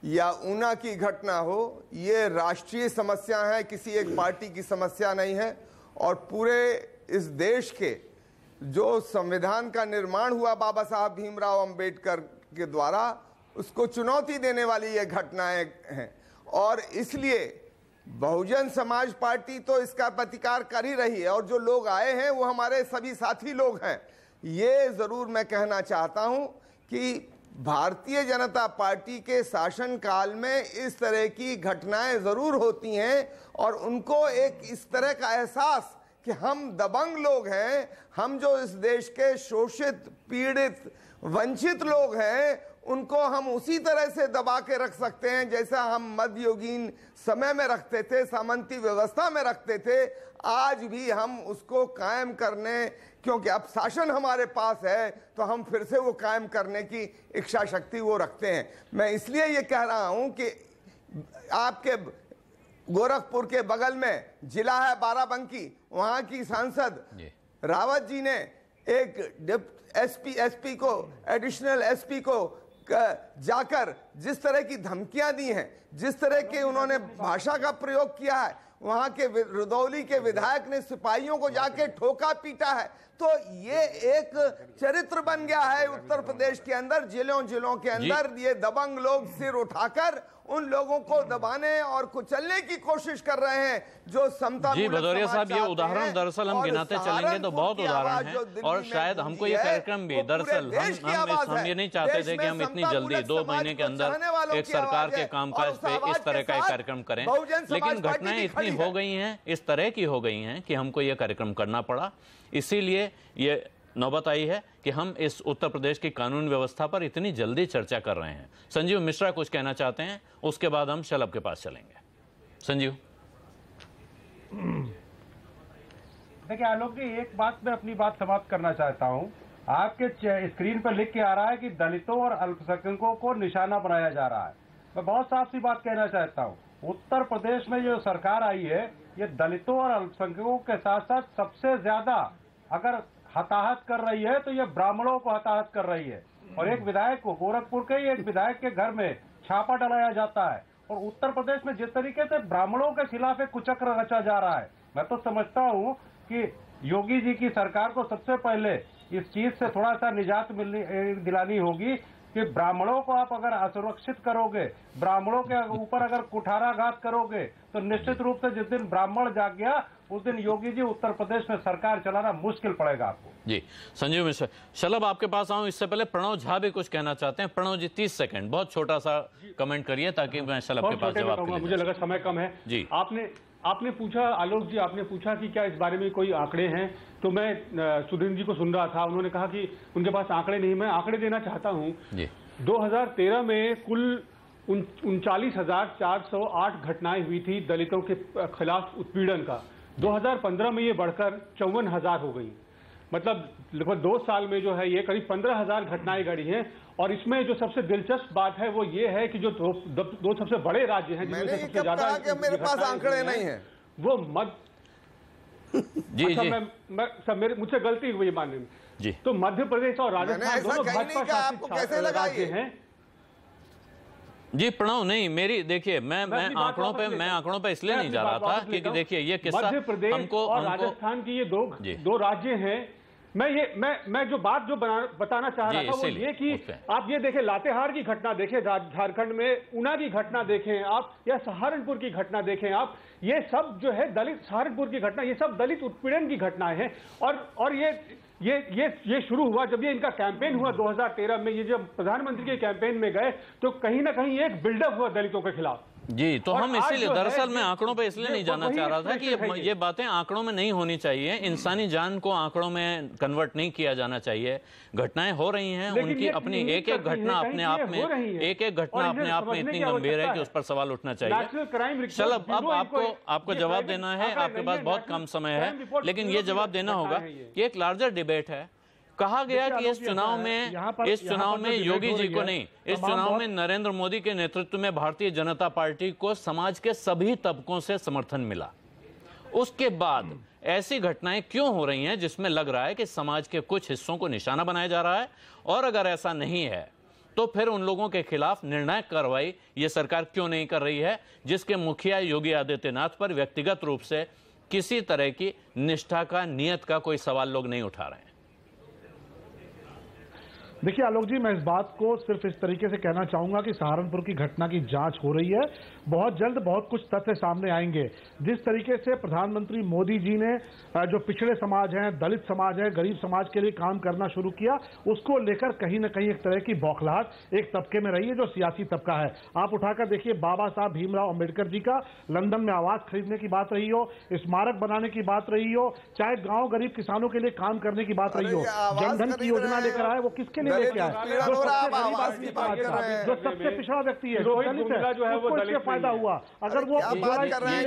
या ऊना की घटना हो, ये राष्ट्रीय समस्या है, किसी एक पार्टी की समस्या नहीं है। और पूरे इस देश के जो संविधान का निर्माण हुआ बाबा साहब भीमराव अंबेडकर के द्वारा, उसको चुनौती देने वाली ये घटनाएं हैं। और इसलिए बहुजन समाज पार्टी तो इसका प्रतिकार कर ही रही है, और जो लोग आए हैं वो हमारे सभी साथी लोग हैं। ये जरूर मैं कहना चाहता हूं कि भारतीय जनता पार्टी के शासनकाल में इस तरह की घटनाएं जरूर होती हैं, और उनको एक इस तरह का एहसास कि हम दबंग लोग हैं, हम जो इस देश के शोषित, पीड़ित, वंचित लोग हैं, उनको हम उसी तरह से दबा के रख सकते हैं जैसा हम मध्ययुगीन समय में रखते थे, सामंती व्यवस्था में रखते थे। आज भी हम उसको कायम करने, क्योंकि अब शासन हमारे पास है, तो हम फिर से वो कायम करने की इच्छा शक्ति वो रखते हैं। मैं इसलिए ये कह रहा हूं कि आपके गोरखपुर के बगल में जिला है बाराबंकी, वहां की सांसद रावत जी ने एक एसपी को, एडिशनल एसपी को जाकर जिस तरह की धमकियां दी हैं, जिस तरह के उन्होंने भाषा का प्रयोग किया है, वहां के रुदौली के विधायक ने सिपाहियों को जाके ठोका पीटा है, तो ये एक चरित्र बन गया है उत्तर प्रदेश के अंदर। जिलों के अंदर ये दबंग लोग सिर उठाकर उन लोगों को दबाने और कुचलने की कोशिश कर रहे हैं जो समता। जी भदौरिया साहब, ये उदाहरण दरअसल हम गिनाते चलेंगे तो बहुत उदाहरण हैं, और शायद हमको ये कार्यक्रम भी दरअसल हम ये नहीं चाहते थे कि हम इतनी जल्दी 2 महीने के अंदर एक सरकार के कामकाज पे इस तरह का एक कार्यक्रम करें, लेकिन घटनाएं इतनी हो गई हैं, इस तरह की हो गई हैं कि हमको ये कार्यक्रम करना पड़ा। इसीलिए ये नौबत आई है कि हम इस उत्तर प्रदेश की कानून व्यवस्था पर इतनी जल्दी चर्चा कर रहे हैं। संजीव मिश्रा कुछ कहना चाहते हैं, उसके बाद हम शलभ के पास चलेंगे। संजीव। देखिए आलोक जी, एक बात मैं अपनी बात समाप्त करना चाहता हूं। आपके स्क्रीन पर लिख के आ रहा है कि दलितों और अल्पसंख्यकों को निशाना बनाया जा रहा है। मैं बहुत साफ सी बात कहना चाहता हूं, उत्तर प्रदेश में जो सरकार आई है ये दलितों और अल्पसंख्यकों के साथ साथ सबसे ज्यादा अगर हताहत कर रही है तो ये ब्राह्मणों को हताहत कर रही है। और एक विधायक को, गोरखपुर के एक विधायक के घर में छापा डलाया जाता है और उत्तर प्रदेश में जिस तरीके से ब्राह्मणों के खिलाफ एक कुचक्र रचा जा रहा है, मैं तो समझता हूं कि योगी जी की सरकार को सबसे पहले इस चीज से थोड़ा सा निजात दिलानी होगी कि ब्राह्मणों को आप अगर असुरक्षित करोगे, ब्राह्मणों के ऊपर अगर कुठाराघात करोगे तो निश्चित रूप से जिस दिन ब्राह्मण जाग गया उस दिन योगी जी उत्तर प्रदेश में सरकार चलाना मुश्किल पड़ेगा आपको। जी संजीव मिश्रा, शलभ आपके पास आऊं, इससे पहले प्रणव झा भी कुछ कहना चाहते हैं। प्रणव जी 30 सेकंड, बहुत छोटा सा कमेंट करिए ताकि मैं शलभ के पास जवाब दूंगा। मुझे लगा समय कम है जी। आपने पूछा आलोक जी, आपने पूछा कि क्या इस बारे में कोई आंकड़े हैं, तो मैं सुधीर जी को सुन रहा था, उन्होंने कहा कि उनके पास आंकड़े नहीं। मैं आंकड़े देना चाहता हूं। 2013 में कुल 39,408 घटनाएं हुई थी दलितों के खिलाफ उत्पीड़न का। 2015 में ये बढ़कर 54,000 हो गई। मतलब लगभग 2 साल में जो है ये करीब 15,000 घटनाएं घटी हैं। और इसमें जो सबसे दिलचस्प बात है वो ये है कि जो दो सबसे बड़े राज्य हैं जिनमें से सबसे ज्यादा मेरे पास आंकड़े नहीं है वो मध्य जी जी सर मुझसे गलती हुई मानने में जी। तो मध्य प्रदेश और राजस्थान दोनों भाजपा शासित राज्य हैं जी। प्रणव नहीं, मेरी देखिए मैं आंकड़ों पे इसलिए नहीं जा रहा था क्योंकि देखिए ये किस्सा मध्य प्रदेश और राजस्थान की ये दो राज्य हैं। मैं जो बात बताना चाह रहा था वो ये कि आप ये देखें, लातेहार की घटना देखें, झारखंड में ऊना की घटना देखें आप, या सहारनपुर की घटना देखें आप, ये सब जो है दलित, सहारनपुर की घटना, ये सब दलित उत्पीड़न की घटनाएं हैं। और ये शुरू हुआ जब ये इनका कैंपेन हुआ 2013 में। ये जब प्रधानमंत्री के कैंपेन में गए तो कहीं ना कहीं एक बिल्डअप हुआ दलितों के खिलाफ जी। तो हम इसीलिए दरअसल मैं आंकड़ों पे इसलिए नहीं जाना चाह रहा था कि ये बातें आंकड़ों में नहीं होनी चाहिए। इंसानी जान को आंकड़ों में कन्वर्ट नहीं किया जाना चाहिए। घटनाएं हो रही हैं, उनकी अपनी एक एक घटना अपने आप में इतनी गंभीर है कि उस पर सवाल उठना चाहिए। चलो अब आपको जवाब देना है, आपके पास बहुत कम समय है, लेकिन ये जवाब देना होगा कि एक लार्जर डिबेट है। कहा गया कि इस चुनाव में योगी जी को नहीं, इस चुनाव में नरेंद्र मोदी के नेतृत्व में भारतीय जनता पार्टी को समाज के सभी तबकों से समर्थन मिला। उसके बाद ऐसी घटनाएं क्यों हो रही हैं जिसमें लग रहा है कि समाज के कुछ हिस्सों को निशाना बनाया जा रहा है? और अगर ऐसा नहीं है तो फिर उन लोगों के खिलाफ निर्णायक कार्रवाई ये सरकार क्यों नहीं कर रही है, जिसके मुखिया योगी आदित्यनाथ पर व्यक्तिगत रूप से किसी तरह की निष्ठा का, नियत का कोई सवाल लोग नहीं उठा रहे हैं? देखिए आलोक जी, मैं इस बात को सिर्फ इस तरीके से कहना चाहूंगा कि सहारनपुर की घटना की जांच हो रही है। बहुत जल्द बहुत कुछ तथ्य सामने आएंगे। जिस तरीके से प्रधानमंत्री मोदी जी ने जो पिछड़े समाज हैं, दलित समाज है, गरीब समाज के लिए काम करना शुरू किया, उसको लेकर कहीं ना कहीं एक तरह की बौखलाहट एक तबके में रही है जो सियासी तबका है। आप उठाकर देखिए, बाबा साहब भीमराव अंबेडकर जी का लंदन में आवास खरीदने की बात रही हो, स्मारक बनाने की बात रही हो, चाहे गाँव गरीब किसानों के लिए काम करने की बात रही हो, जनधन की योजना लेकर आए, वो किसके लिए लेके आए? जो सबसे पिछड़ा व्यक्ति है, उसको इससे फायदा हुआ। अगर वो लेकर आए,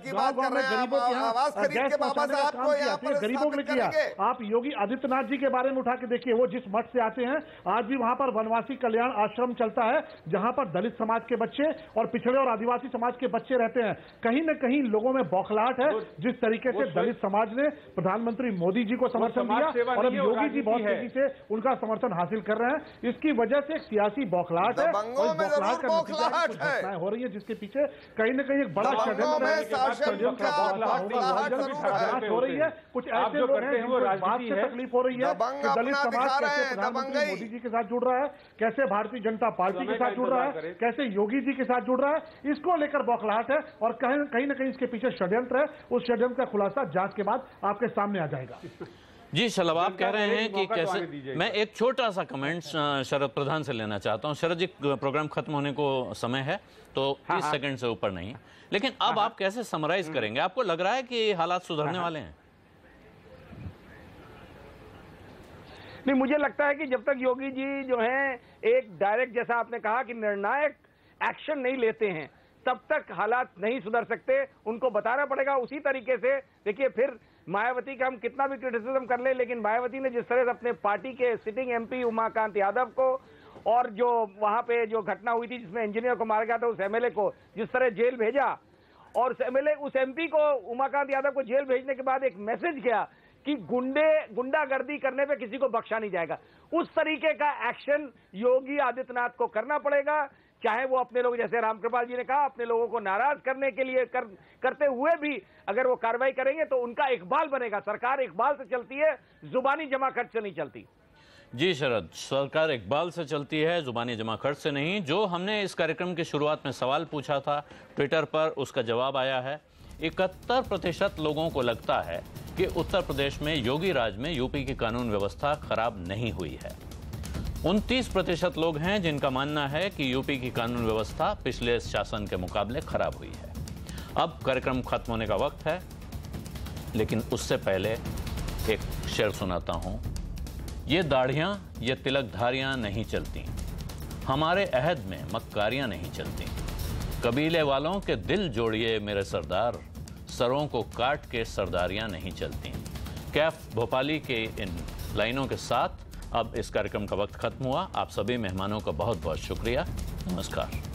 गाँव में गरीबों के यहाँ गैस पहुंचाने का काम किया, तो गरीबों ने किया। आप योगी आदित्यनाथ जी के बारे में उठा के देखिए, वो जिस मठ से आते हैं, आज भी वहां पर वनवासी कल्याण आश्रम चलता है, जहां पर दलित समाज के बच्चे और पिछड़े और आदिवासी समाज के बच्चे रहते हैं। कहीं न कहीं लोगों में बौखलाहट है जिस तरीके से दलित समाज ने प्रधानमंत्री मोदी जी को समर्थन दिया और अब योगी जी बहुत तेजी से उनका समर्थन हासिल कर रहे हैं। इसकी वजह से एक सियासी बौखलाहट है और बौखलाहट घटनाएं हो रही है जिसके पीछे कहीं न कहीं एक बड़ा षड्यंत्र हो रही है। कुछ ऐसे लोग हैं जिनको बात से तकलीफ हो रही है कि दलित समाज कैसे प्रधानमंत्री मोदी जी के साथ जुड़ रहा है, कैसे भारतीय जनता पार्टी के साथ जुड़ रहा है, कैसे योगी जी के साथ जुड़ रहा है, इसको लेकर बौखलाहट है और कहीं न कहीं इसके पीछे षड्यंत्र है। उस षड्यंत्र का खुलासा जांच के बाद आपके सामने आ जाएगा। जी शलभ, आप कह रहे हैं कि कैसे, मैं एक छोटा सा कमेंट शरद प्रधान से लेना चाहता हूं। शरद जी, प्रोग्राम खत्म होने को समय है, तो 30 सेकंड से ऊपर नहीं, लेकिन अब आप कैसे समराइज करेंगे? आपको लग रहा है कि हालात सुधरने वाले हैं? नहीं, मुझे लगता है कि जब तक योगी जी जो है एक डायरेक्ट, जैसा आपने कहा कि निर्णायक एक्शन नहीं लेते हैं, तब तक हालात नहीं सुधर सकते। उनको बताना पड़ेगा उसी तरीके से। देखिए, फिर मायावती का हम कितना भी क्रिटिसिज्म कर ले, लेकिन मायावती ने जिस तरह से अपने पार्टी के सिटिंग एमपी उमाकांत यादव को, और जो वहां पे जो घटना हुई थी जिसमें इंजीनियर को मारा गया था, उस एमएलए को जिस तरह जेल भेजा, और उस एमपी को, उमाकांत यादव को जेल भेजने के बाद एक मैसेज किया कि गुंडागर्दी करने पे किसी को बख्शा नहीं जाएगा। उस तरीके का एक्शन योगी आदित्यनाथ को करना पड़ेगा, चाहे वो अपने लोग, जैसे रामकृपाल जी ने कहा, अपने लोगों को नाराज करने के लिए करते हुए भी अगर वो कार्रवाई करेंगे तो उनका इकबाल बनेगा। सरकार इकबाल से चलती है, जुबानी जमा खर्च से नहीं चलती। जी शरद, सरकार इकबाल से चलती है, जुबानी जमा खर्च से नहीं। जो हमने इस कार्यक्रम की शुरुआत में सवाल पूछा था ट्विटर पर, उसका जवाब आया है। 71% लोगों को लगता है कि उत्तर प्रदेश में योगी राज में यूपी की कानून व्यवस्था खराब नहीं हुई है। 29% लोग हैं जिनका मानना है कि यूपी की कानून व्यवस्था पिछले शासन के मुकाबले खराब हुई है। अब कार्यक्रम खत्म होने का वक्त है, लेकिन उससे पहले एक शेर सुनाता हूं। ये दाढ़ियां, ये तिलकधारियां नहीं चलती, हमारे अहद में मक्कारियां नहीं चलती। कबीले वालों के दिल जोड़िए मेरे सरदार, सरों को काट के सरदारियां नहीं चलती। कैफ भोपाली के इन लाइनों के साथ अब इस कार्यक्रम का वक्त खत्म हुआ। आप सभी मेहमानों का बहुत बहुत शुक्रिया। नमस्कार।